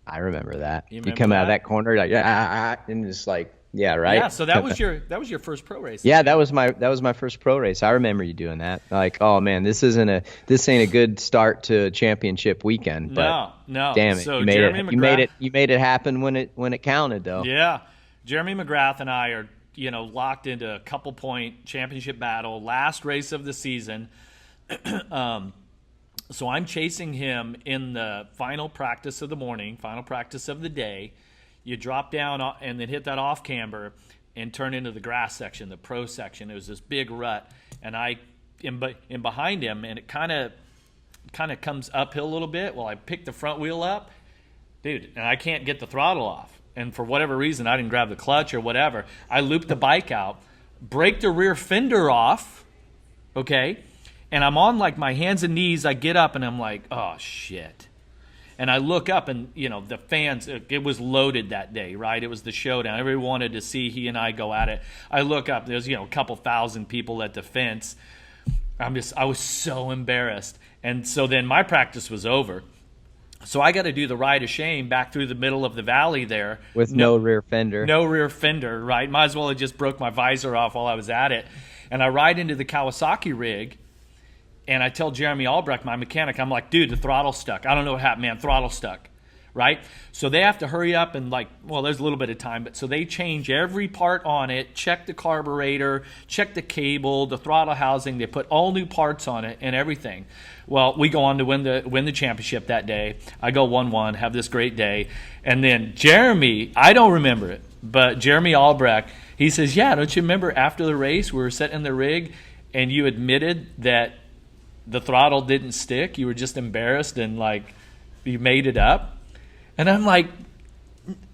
I remember that. You
remember
come out of
that?
that corner and just right?
Yeah, so that was your first pro race.
Yeah, that was my first pro race. I remember you doing that. Oh man, this ain't a good start to a championship weekend. But
no.
Damn it,
So
you made
Jeremy
it.
McGrath,
You made it happen when it counted though.
Yeah, Jeremy McGrath and I are locked into a couple point championship battle, last race of the season. So I'm chasing him in the final practice of the morning, final practice of the day. You drop down and then hit that off camber and turn into the grass section, the pro section. It was this big rut, and I am behind him, and it kind of comes uphill a little bit. Well, I pick the front wheel up, dude, and I can't get the throttle off. And for whatever reason, I didn't grab the clutch or whatever. I looped the bike out, break the rear fender off, okay? And I'm on my hands and knees. I get up and I'm like, oh, shit. And I look up and, the fans, it was loaded that day, right? It was the showdown. Everyone wanted to see he and I go at it. I look up, there's, a couple thousand people at the fence. I was so embarrassed. And so then my practice was over. So I got to do the ride of shame back through the middle of the valley there.
With no rear fender.
No rear fender, right? Might as well have just broke my visor off while I was at it. And I ride into the Kawasaki rig. And I tell Jeremy Albrecht, my mechanic, I'm like, dude, the throttle's stuck. I don't know what happened, man. Throttle stuck, right? So they have to hurry up and there's a little bit of time. But so they change every part on it, check the carburetor, check the cable, the throttle housing. They put all new parts on it and everything. Well, we go on to win the championship that day. I go 1-1, have this great day. And then Jeremy, I don't remember it, but Jeremy Albrecht, he says, yeah, don't you remember after the race we were sitting in the rig and you admitted that the throttle didn't stick? You were just embarrassed and you made it up. And I'm like,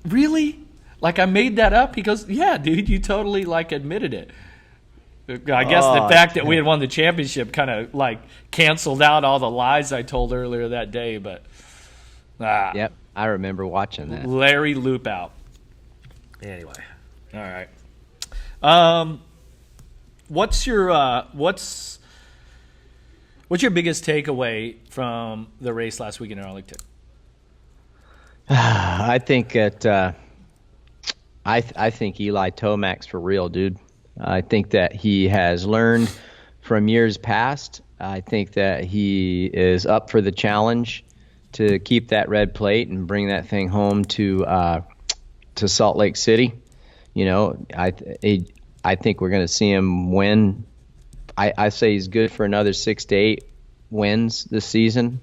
really? I made that up? He goes, yeah, dude, you totally admitted it. I guess the fact that we had won the championship kind of canceled out all the lies I told earlier that day. But
Yep, I remember watching that.
Larry loop out. Anyway, all right. What's your biggest takeaway from the race last week in Arlington?
I think that I think Eli Tomac's for real, dude. I think that he has learned from years past. I think that he is up for the challenge to keep that red plate and bring that thing home to Salt Lake City. I think we're going to see him win. I say he's good for another 6 to 8 wins this season.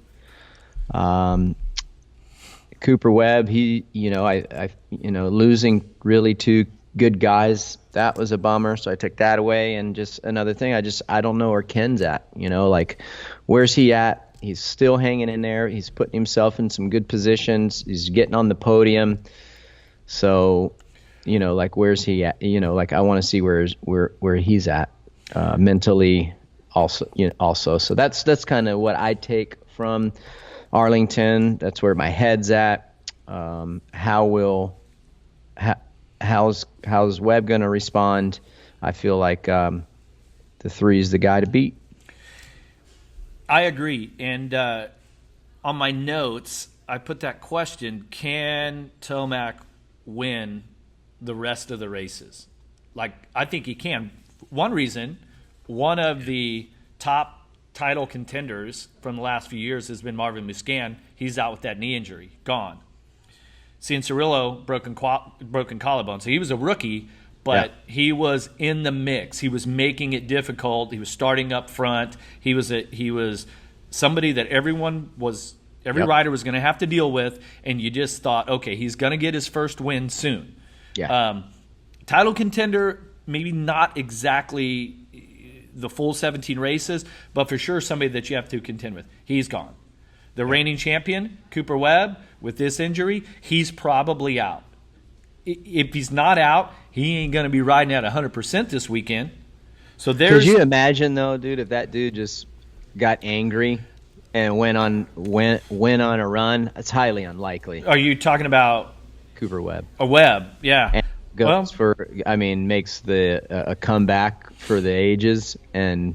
Cooper Webb, losing really 2 good guys, that was a bummer. So I took that away. And just another thing, I don't know where Ken's at. Where's he at? He's still hanging in there. He's putting himself in some good positions. He's getting on the podium. So, where's he at? I want to see where he's at. mentally also. So that's kind of what I take from Arlington. That's where my head's at. How's Webb going to respond? I feel like the 3 is the guy to beat.
I agree. And on my notes, I put that question: can Tomac win the rest of the races? Like, I think he can. One reason, one of the top title contenders from the last few years has been Marvin Musquin. He's out with that knee injury, gone. Cianciarulo, broken collarbone. So he was a rookie, but he was in the mix. He was making it difficult. He was starting up front. He was somebody that every rider was going to have to deal with, and you just thought, okay, he's going to get his first win soon.
Yeah.
Title contender, maybe not exactly the full 17 races, but for sure somebody that you have to contend with. He's gone. The reigning champion, Cooper Webb, with this injury, he's probably out. If he's not out, he ain't going to be riding at 100% this weekend. So
could you imagine, though, dude, if that dude just got angry and went on a run? It's highly unlikely.
Are you talking about
Cooper Webb?
A Webb, yeah.
And makes a comeback for the ages, and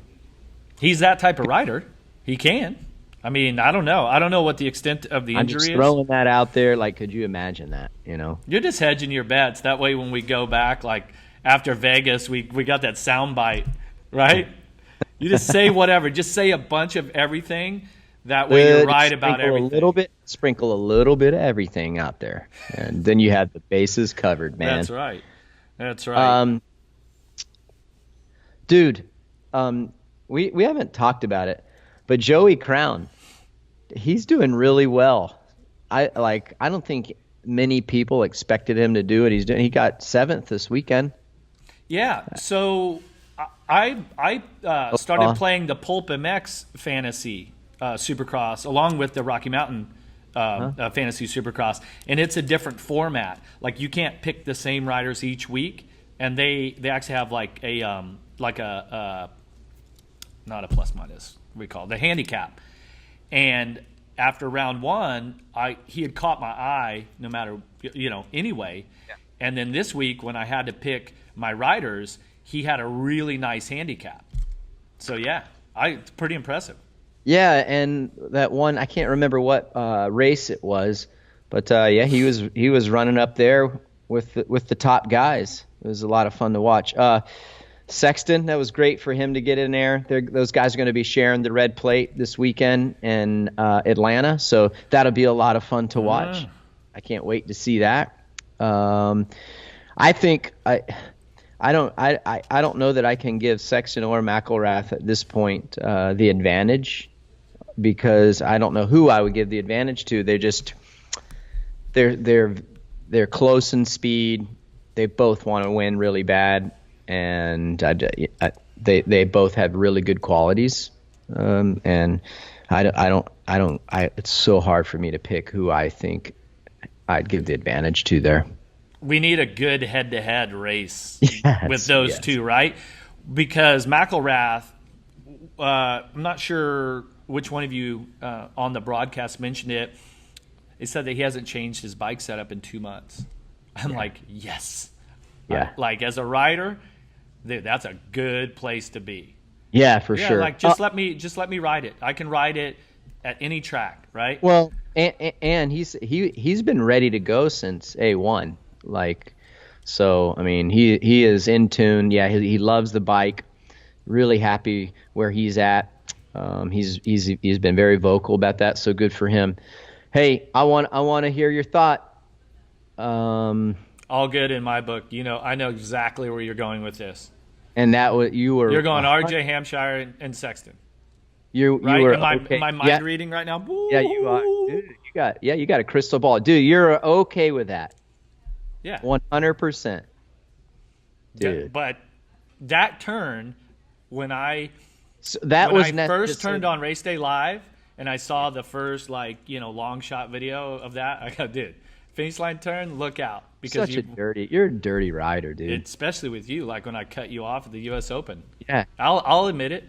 he's that type of rider. He can. I mean, I don't know. I don't know what the extent of the injury is.
I'm just throwing that out there. Like, could you imagine that? You know,
you're just hedging your bets. That way, when we go back, like after Vegas, we got that sound bite, right? You just say whatever. Just say a bunch of everything. That way, you're right about everything.
Sprinkle a little bit of everything out there, and then you have the bases covered, man.
That's right. That's right.
Dude, we haven't talked about it, but Joey Crown, he's doing really well. I don't think many people expected him to do it. He got 7th this weekend.
Yeah. So I started playing the Pulp MX Fantasy Supercross along with the Rocky Mountain Fantasy Supercross, and it's a different format. Like, you can't pick the same riders each week, and they actually have like a not a plus minus, we call it the handicap. And after round 1, he had caught my eye no matter anyway. Yeah. And then this week when I had to pick my riders, he had a really nice handicap. So yeah, it's pretty impressive.
Yeah, and that one, I can't remember what race it was, but he was running up there with the top guys. It was a lot of fun to watch. Sexton, that was great for him to get in there. Those guys are going to be sharing the red plate this weekend in Atlanta, so that'll be a lot of fun to watch. I can't wait to see that. I think I don't know that I can give Sexton or McElrath at this point the advantage, because I don't know who I would give the advantage to. They're close in speed. They both want to win really bad, and they both have really good qualities. And it's so hard for me to pick who I think I'd give the advantage to there.
We need a good head-to-head race with those two, right? Because McElrath, I'm not sure which one of you on the broadcast mentioned it. They said that he hasn't changed his bike setup in 2 months. I'm like, yes.
Yeah.
Like, as a rider, dude, that's a good place to be.
Yeah, for sure.
Like, just let me ride it. I can ride it at any track, right?
Well, and he's been ready to go since A1. Like, so I mean, he is in tune. Yeah, he loves the bike. Really happy where he's at. He's been very vocal about that. So good for him. Hey, I want to hear your thought.
All good in my book. I know exactly where you're going with this.
And that was you're
going RJ Hampshire and Sexton.
You
right?
were
Am I mind reading right now?
Yeah, you are. Dude, you got a crystal ball, dude. You're okay with that.
Yeah,
100%. Dude,
yeah, but that turn when I first turned on Race Day Live and I saw the first long shot video of that, I go, dude, finish line turn, look out. Because
you're a dirty rider, dude.
Especially with you, like when I cut you off at the U.S. Open.
Yeah.
I'll admit it.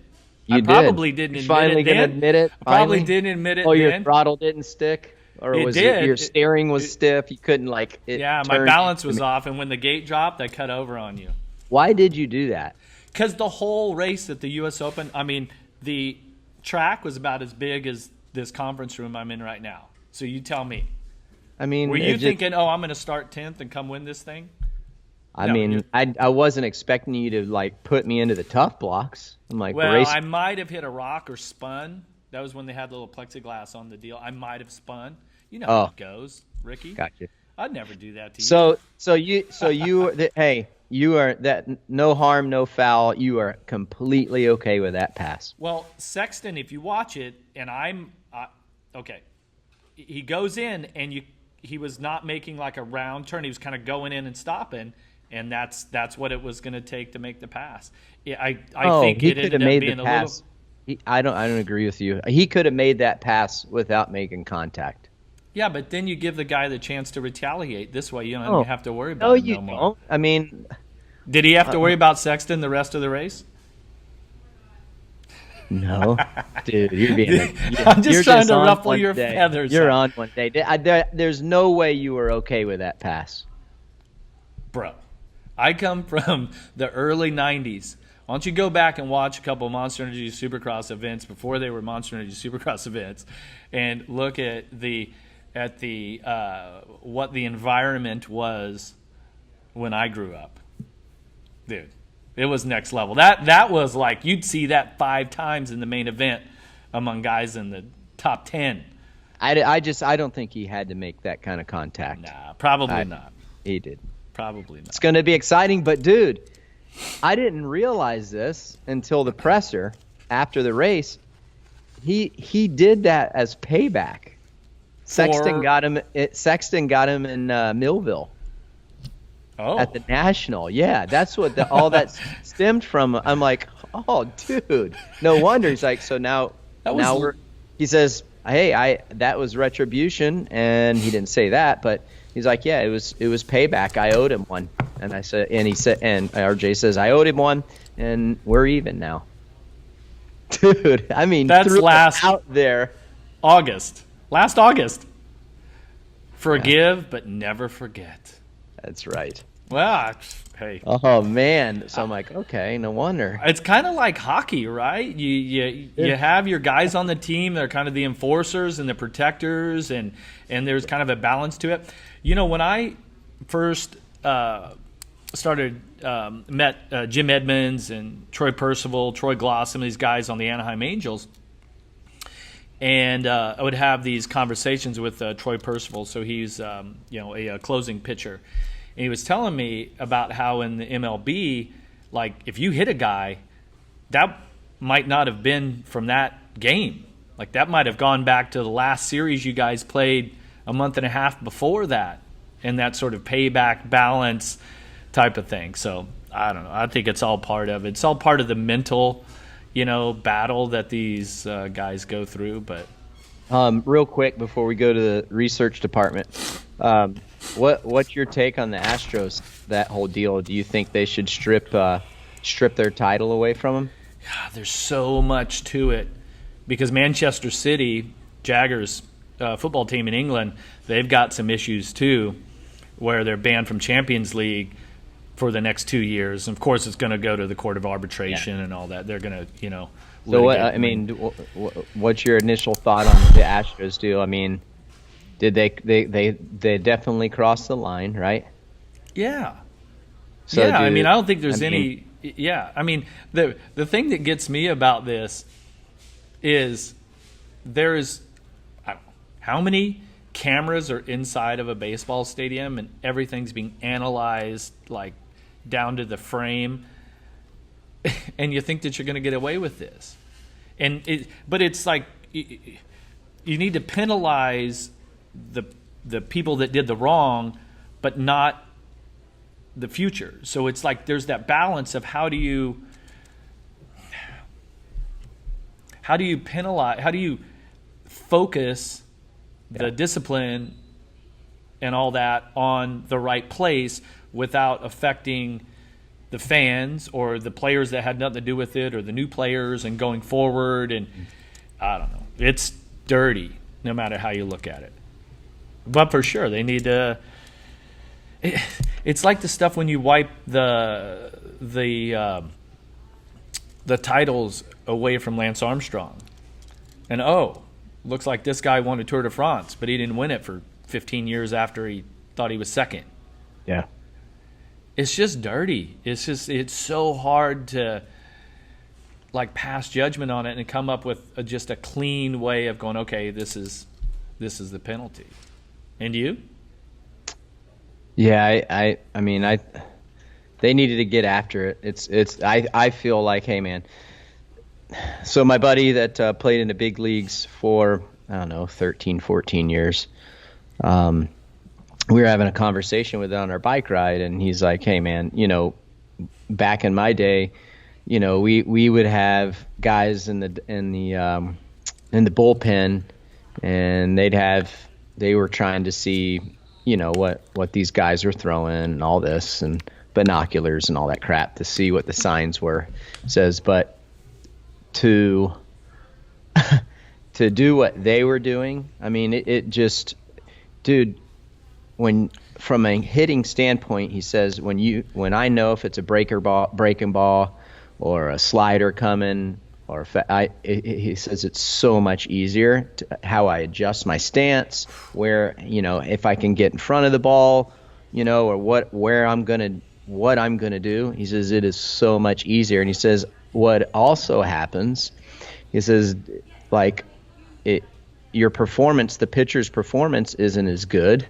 You
probably didn't admit
finally
it
gonna
then.
admit it?
Probably didn't admit it
Oh,
then.
your throttle didn't stick? Or
It
was
did.
your steering was stiff? You couldn't like it
Yeah, my
turned-
balance was off, and when the gate dropped, I cut over on you.
Why did you do that?
Because the whole race at the U.S. Open, I mean, the track was about as big as this conference room I'm in right now. So you tell me.
I mean,
Were you thinking, oh, I'm going to start 10th and come win this thing?
I wasn't expecting you to like put me into the tough blocks. I'm like,
well, I might have hit a rock or spun. That was when they had the little plexiglass on the deal. I might have spun. You know how it goes, Ricky.
Gotcha.
I'd never do that to you.
Hey, you are that no harm, no foul. You are completely okay with that pass.
Well, Sexton, if you watch it, and okay, he goes in and he was not making like a round turn. He was kind of going in and stopping, and that's what it was going to take to make the pass. I think
he
it
could
ended
have
up
made
being
the
a
pass.
little.
I don't agree with you. He could have made that pass without making contact.
Yeah, but then you give the guy the chance to retaliate. This way, you don't have to worry about
No,
him
you
no more.
don't. I mean,
Did he have to worry about Sexton the rest of the race?
no, dude, you're being.
I'm just
you're
trying to
on
ruffle
one
your
day.
feathers.
You're on one day. There's no way you were okay with that pass.
Bro, I come from the early 90s. Why don't you go back and watch a couple of Monster Energy Supercross events before they were Monster Energy Supercross events and look at what the environment was when I grew up. Dude, it was next level. That was like you'd see that 5 times in the main event among guys in the top 10.
I don't think he had to make that kind of contact.
Nah, probably not.
He did.
Probably not.
It's going to be exciting, but dude, I didn't realize this until the presser after the race. He did that as payback. Sexton got him in Millville.
Oh.
At the National. Yeah, that's what all that stemmed from. I'm like, oh, dude, no wonder. He's like, so now he says, hey, that was retribution, and he didn't say that, but he's like, yeah, it was payback. I owed him one, and he said, and RJ says, I owed him one, and we're even now. Dude, I mean,
that's
out there.
Last August. Forgive, but never forget.
That's right.
Well, hey.
Oh man! So I'm like, okay, no wonder.
It's kind of like hockey, right? You have your guys on the team. They're kind of the enforcers and the protectors, and there's kind of a balance to it. You know, when I first met Jim Edmonds and Troy Percival, Troy Gloss, some of these guys on the Anaheim Angels, and I would have these conversations with Troy Percival. So he's a closing pitcher. And he was telling me about how in the MLB, like if you hit a guy, that might not have been from that game. Like that might have gone back to the last series you guys played a month and a half before that, and that sort of payback balance type of thing. So I don't know. I think it's all part of it. It's all part of the mental, battle that these guys go through. But
real quick before we go to the research department. What's your take on the Astros, that whole deal? Do you think they should strip their title away from them?
God, there's so much to it because Manchester City, Jaggers football team in England, they've got some issues too where they're banned from Champions League for the next 2 years. And of course, it's going to go to the Court of Arbitration and all that. They're going to,
So what's your initial thought on the Astros deal? I mean, did they definitely crossed the line, right?
Yeah.
So
I don't think there's any. Yeah, I mean, the thing that gets me about this is there is how many cameras are inside of a baseball stadium and everything's being analyzed like down to the frame, and you think that you're going to get away with this, but it's like you need to penalize the people that did the wrong, but not the future. So it's like there's that balance of how do you penalize, how do you focus the discipline and all that on the right place without affecting the fans or the players that had nothing to do with it, or the new players and going forward. And I don't know. It's dirty no matter how you look at it. But for sure, they need to. It's like the stuff when you wipe the titles away from Lance Armstrong, and looks like this guy won a Tour de France, but he didn't win it for 15 years after he thought he was second.
Yeah.
It's just dirty. It's so hard to like pass judgment on it and come up with just a clean way of going, okay, this is the penalty. And you?
Yeah, I mean, they needed to get after it. I feel like, hey man. So my buddy that played in the big leagues for, I don't know, 13, 14 years, we were having a conversation with it on our bike ride, and he's like, hey man, back in my day, we would have guys in the bullpen, and they were trying to see, what these guys were throwing and all this, and binoculars and all that crap to see what the signs were. It says, but to do what they were doing, I mean, it just, dude, when from a hitting standpoint, he says, when I know if it's a breaking ball or a slider coming, or he says it's so much easier how I adjust my stance, where if I can get in front of the ball, or what I'm gonna do. He says it is so much easier, and he says what also happens, he says like your performance, the pitcher's performance isn't as good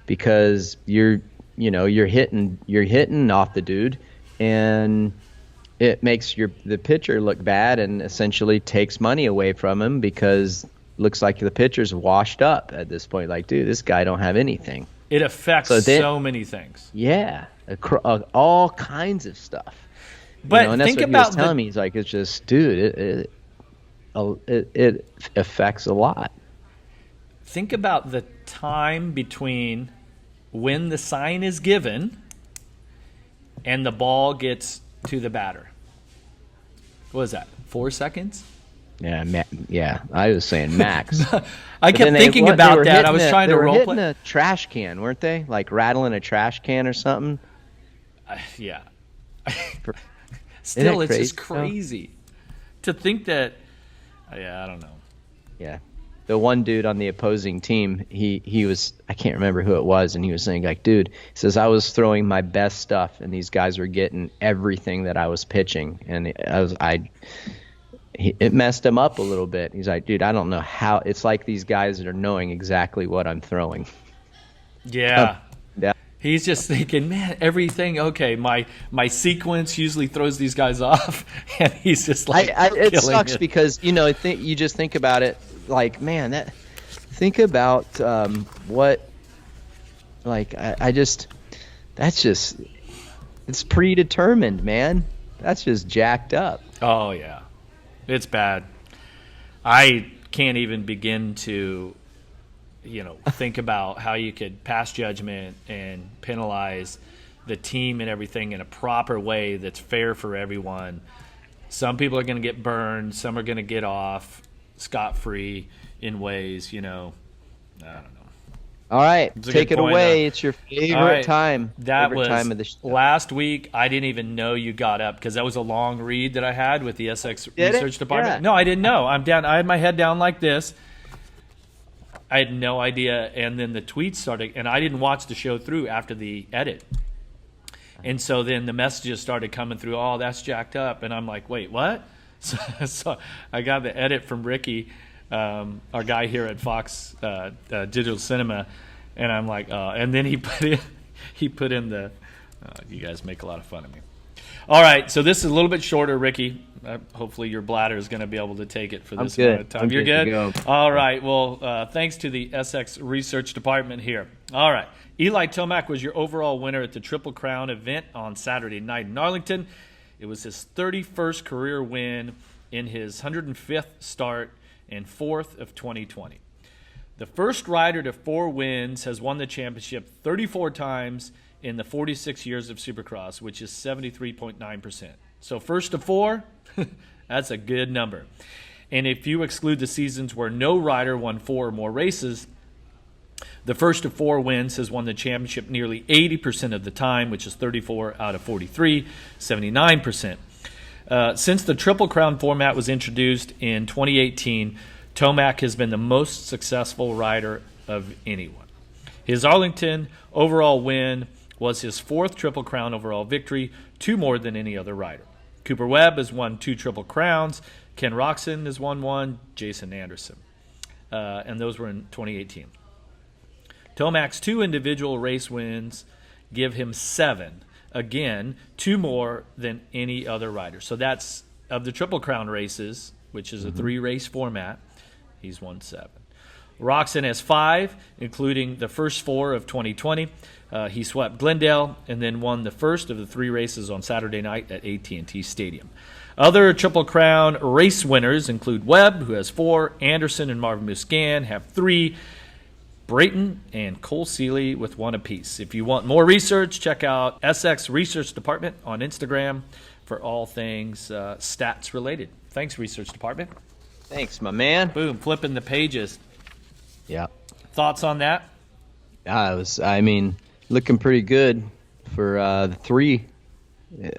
because you're hitting off the dude, and it makes the pitcher look bad and essentially takes money away from him because it looks like the pitcher's washed up at this point. Like, dude, this guy don't have anything.
It affects so many things.
Yeah, all kinds of stuff.
But
and that's
think
what
about
he was telling me. He's like, it's just, dude, it affects a lot.
Think about the time between when the sign is given and the ball gets to the batter. What is that? 4 seconds?
Yeah. I was saying max.
I kept thinking about that. I was trying to role play.
They were hitting a trash can, weren't they? Like rattling a trash can or something.
Yeah. Still, it's just
crazy,
crazy to think that. Yeah, I don't know.
Yeah. The one dude on the opposing team, he was, I can't remember who it was, and he was saying, like, dude, he says, I was throwing my best stuff, and these guys were getting everything that I was pitching, and it messed him up a little bit. He's like, dude, I don't know how, it's like these guys are knowing exactly what I'm throwing.
Yeah.
Yeah.
He's just thinking, man, everything, okay, my sequence usually throws these guys off, and he's just like,
it sucks because, you just think about it, like, man, think about what, like, that's just, it's predetermined, man. That's just jacked up.
Oh, yeah. It's bad. I can't even begin to, think about how you could pass judgment and penalize the team and everything in a proper way that's fair for everyone. Some people are going to get burned. Some are going to get off scot-free in ways, I don't know.
All right, take it away. It's your favorite time.
That
favorite
was
time of the show.
Last week. I didn't even know you got up because that was a long read that I had with the SX research department.
Yeah.
No, I didn't know. I'm down. I had my head down like this. I had no idea, and then the tweets started, and I didn't watch the show through after the edit. And so then the messages started coming through, oh, that's jacked up. And I'm like, wait, what? So I got the edit from Ricky, our guy here at Fox Digital Cinema, and I'm like, and then he put in the, you guys make a lot of fun of me. All right, so this is a little bit shorter, Ricky. Hopefully your bladder is going to be able to take it for this amount of time. You're good? All right, well, thanks to the SX research department here. All right, Eli Tomac was your overall winner at the Triple Crown event on Saturday night in Arlington. It was his 31st career win in his 105th start and 4th of 2020. The first rider to 4 wins has won the championship 34 times in the 46 years of Supercross, which is 73.9%. So first to 4, that's a good number. And if you exclude the seasons where no rider won 4 or more races, the first to 4 wins has won the championship nearly 80% of the time, which is 34 out of 43, 79%. Since the Triple Crown format was introduced in 2018, Tomac has been the most successful rider of anyone. His Arlington overall win was his 4th Triple Crown overall victory, 2 more than any other rider. Cooper Webb has won 2 Triple Crowns. Ken Roczen has won 1. Jason Anderson. And those were in 2018. Tomac's 2 individual race wins give him 7. Again, 2 more than any other rider. So that's of the Triple Crown races, which is a 3-race format, he's won 7. Roczen has 5, including the first 4 of 2020. He swept Glendale and then won the first of the 3 races on Saturday night at AT&T Stadium. Other Triple Crown race winners include Webb, who has 4, Anderson and Marvin Musquin have 3, Brayton and Cole Seeley with 1 apiece. If you want more research, check out SX Research Department on Instagram for all things stats related. Thanks, Research Department.
Thanks, my man.
Boom, flipping the pages.
Yeah.
Thoughts on that?
Looking pretty good for the 3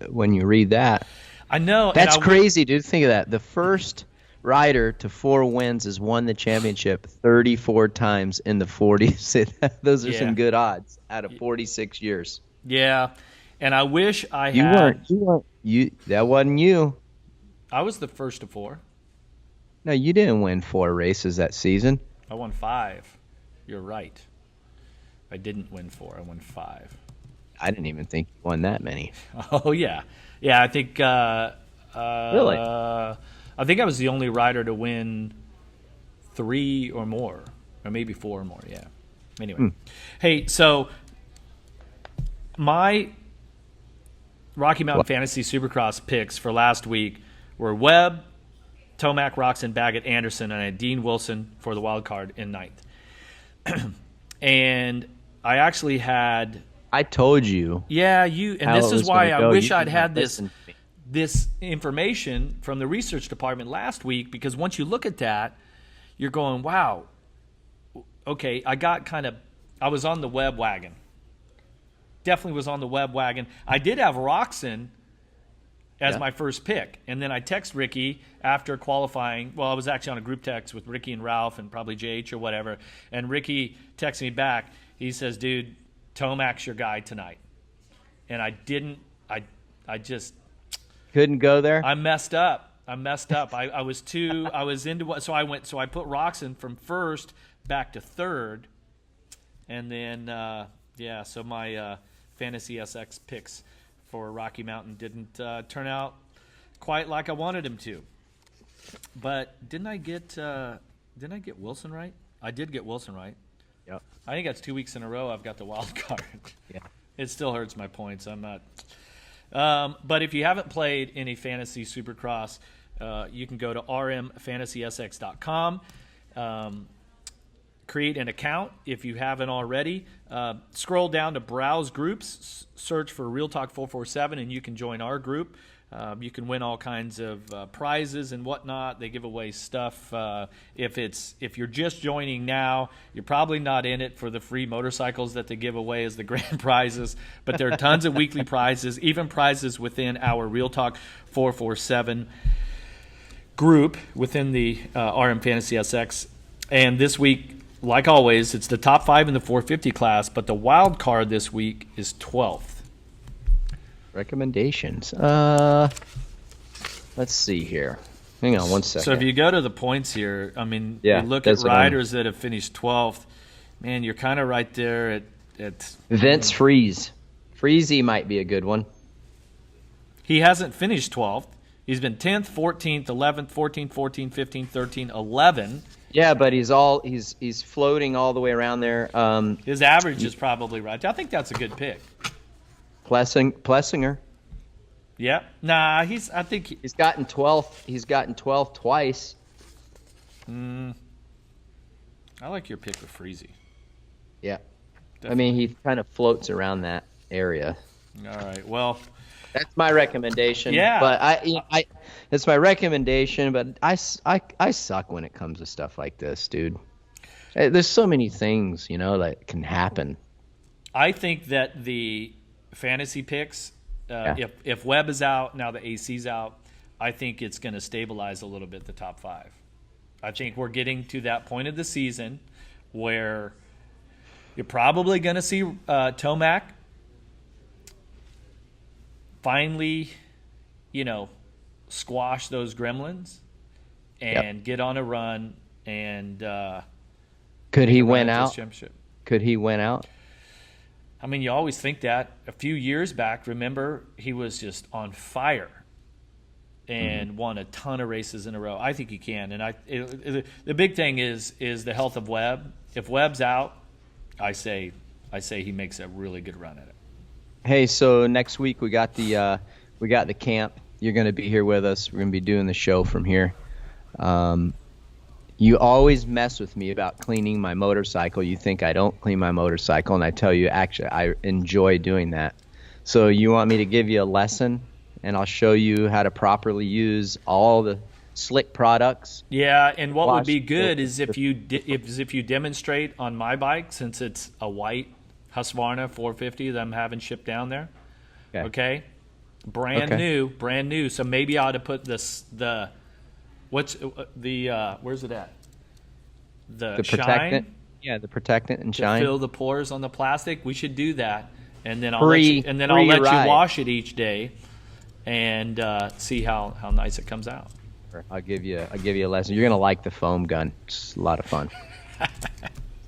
when you read that.
I know.
That's crazy, dude. Think of that. The first rider to 4 wins has won the championship 34 times in the 40s. Those are some good odds out of 46 years.
Yeah, and I wish I
You
had.
weren't. That wasn't you.
I was the first to 4.
No, you didn't win 4 races that season.
I won 5. You're right. I didn't win 4. I won 5.
I didn't even think you won that many.
Oh yeah, yeah. I think.
Really?
I think I was the only rider to win 3 or more, or maybe 4 or more. Yeah. Anyway, hey, so my Rocky Mountain Fantasy Supercross picks for last week were Webb, Tomac, Roczen, Baggett, Anderson, and I had Dean Wilson for the wild card in 9th. And I actually had.
I told you.
Yeah, and this is why I wish I'd had
listen to me.
this information from the research department last week, because once you look at that, you're going, wow, okay, I was on the Webb wagon. Definitely was on the Webb wagon. I did have Roczen as my first pick, and then I text Ricky after qualifying. Well, I was actually on a group text with Ricky and Ralph and probably JH or whatever, and Ricky texted me back. He says, dude, Tomac's your guy tonight. And I didn't, I just
couldn't go there.
I messed up. I put Roczen from first back to third. And then, so my Fantasy SX picks for Rocky Mountain didn't turn out quite like I wanted him to. But didn't I get Wilson right? I did get Wilson right.
Yep.
I think that's 2 weeks in a row I've got the wild card.
Yeah.
It still hurts my points. I'm not. But if you haven't played any Fantasy Supercross, you can go to RMfantasysX.com. Create an account if you haven't already. Scroll down to Browse Groups, search for Real Talk 447, and you can join our group. You can win all kinds of prizes and whatnot. They give away stuff. If you're just joining now, you're probably not in it for the free motorcycles that they give away as the grand prizes. But there are tons of weekly prizes, even prizes within our Real Talk 447 group within the RM Fantasy SX. And this week, like always, it's the top 5 in the 450 class, but the wild card this week is 12th.
Recommendations. Let's see here. Hang on one second.
So if you go to the points here, you look at riders that have finished 12th. Man, you're kind of right there at
Vince Freeze. Freezy might be a good one.
He hasn't finished 12th. He's been 10th, 14th, 11th, 14th, 14th, 15th, 13th, 11th.
Yeah, but he's floating all the way around there.
His average is probably right. I think that's a good pick.
Plessinger.
Yeah. Nah, I think
he's gotten 12th. He's gotten 12th twice.
I like your pick with Freezy.
Yeah.
Definitely.
I mean, he kind of floats around that area.
All right. Well,
that's my recommendation.
Yeah.
But it's my recommendation, but I suck when it comes to stuff like this, dude. There's so many things, that can happen.
I think that the fantasy picks, if Webb is out, now the AC's out, I think it's going to stabilize a little bit the top 5. I think we're getting to that point of the season where you're probably going to see Tomac finally, squash those gremlins and get on a run and
could he win out?
Championship.
Could he win out?
I mean, you always think that. A few years back, remember, he was just on fire and won a ton of races in a row. I think he can. And the big thing is the health of Webb. If Webb's out, I say he makes a really good run at it.
Hey, so next week we got the camp. You're going to be here with us. We're going to be doing the show from here. You always mess with me about cleaning my motorcycle. You think I don't clean my motorcycle, and I tell you, actually, I enjoy doing that. So you want me to give you a lesson, and I'll show you how to properly use all the slick products.
Yeah, and what would be good is if you demonstrate on my bike, since it's a white Husqvarna 450 that I'm having shipped down there. Okay? Brand new. So maybe I ought to put where's it at? The
protectant.
shine?
Yeah, the protectant and
to
shine.
Fill the pores on the plastic. We should do that. And then I'll
Free-
let
free
you
ride.
wash it each day and see how nice it comes out.
I'll give you a lesson. You're gonna like the foam gun. It's a lot of fun.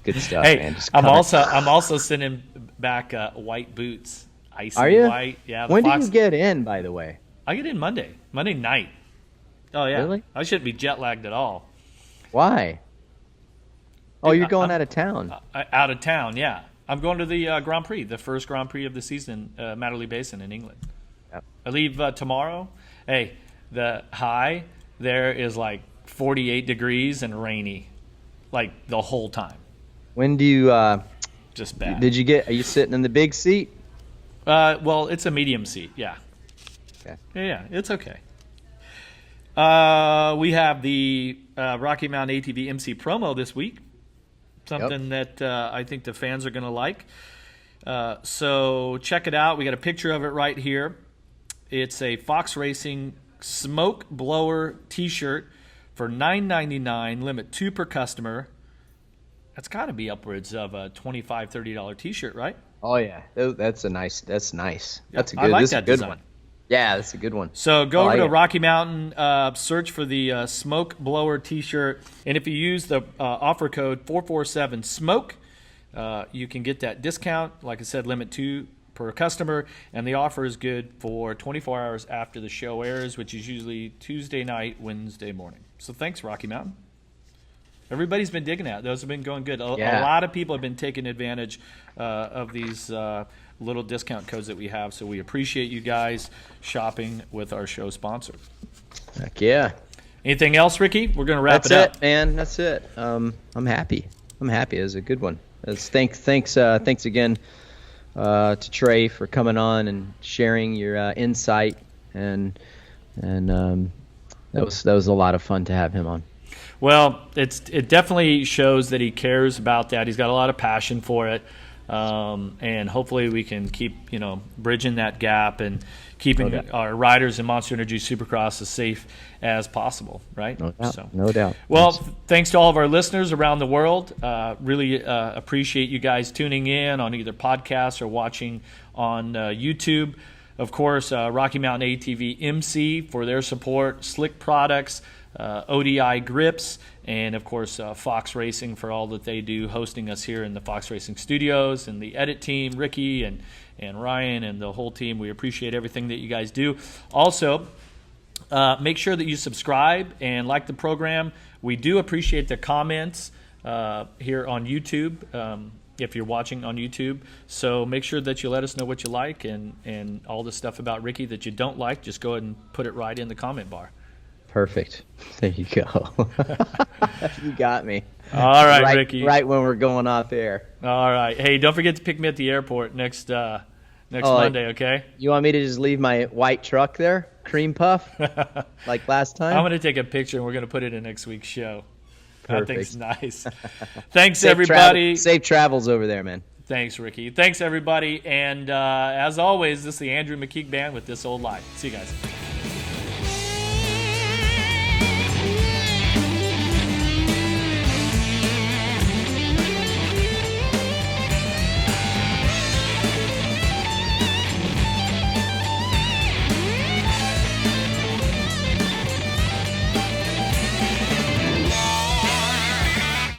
Good stuff,
Hey,
man. Just
I'm
cover-
also sending back white boots. Icy
Are you?
white. Yeah.
When do you get in, by the way?
I get in Monday night. Oh yeah.
Really?
I shouldn't be jet lagged at all.
Why? Oh, you're going
I'm-
out of town.
Out of town, yeah. I'm going to the Grand Prix, the first Grand Prix of the season, Matterley Basin in England.
Yep.
I leave tomorrow. Hey, the high there is like 48 degrees and rainy, like the whole time.
When do you?
Just bad.
Are you sitting in the big seat?
Well, it's a medium seat, yeah.
Okay.
Yeah, it's okay. We have the Rocky Mountain ATV MC promo this week. Something that I think the fans are going to like. So check it out. We got a picture of it right here. It's a Fox Racing Smoke Blower T-shirt for $9.99, limit 2 per customer. That's got to be upwards of a $25, $30 T-shirt, right?
Oh yeah, that's nice. That's a good.
I like
this is
that
a good
design.
one. Yeah, that's a good one.
So go over
like
to
it.
Rocky Mountain, search for the Smoke Blower T-shirt, and if you use the offer code 447SMOKE, you can get that discount. Like I said, limit 2 per customer, and the offer is good for 24 hours after the show airs, which is usually Tuesday night, Wednesday morning. So thanks, Rocky Mountain. Everybody's been digging that. Those have been going good. A lot of people have been taking advantage of these little discount codes that we have. So we appreciate you guys shopping with our show sponsor.
Heck yeah.
Anything else, Ricky? We're going to wrap
That's
it up.
it, man. That's it. I'm happy. It was a good one. Thanks again to Trey for coming on and sharing your insight, and that was a lot of fun to have him on.
Well, it definitely shows that he cares about that. He's got a lot of passion for it, and hopefully we can keep bridging that gap and keeping our riders in Monster Energy Supercross as safe as possible. Right?
No doubt.
Well, thanks to all of our listeners around the world. Really appreciate you guys tuning in on either podcasts or watching on YouTube. Of course, Rocky Mountain ATV MC for their support, Slick Products, ODI Grips, and of course Fox Racing for all that they do, hosting us here in the Fox Racing studios, and the edit team, Ricky and Ryan and the whole team. We appreciate everything that you guys do. Also, make sure that you subscribe and like the program. We do appreciate the comments here on YouTube, if you're watching on YouTube. So make sure that you let us know what you like, and all the stuff about Ricky that you don't like, just go ahead and put it right in the comment bar.
Perfect. There you go. You got me.
All right, Ricky.
Right when we're going off air.
All right. Hey, don't forget to pick me at the airport next Monday, okay?
You want me to just leave my white truck there? Cream puff? Like last time?
I'm going to take a picture, and we're going to put it in next week's show.
Perfect.
That thing's nice. Thanks, everybody.
Safe travels over there, man.
Thanks, Ricky. Thanks, everybody. And as always, this is the Andrew McKeek Band with This Old Life. See you guys.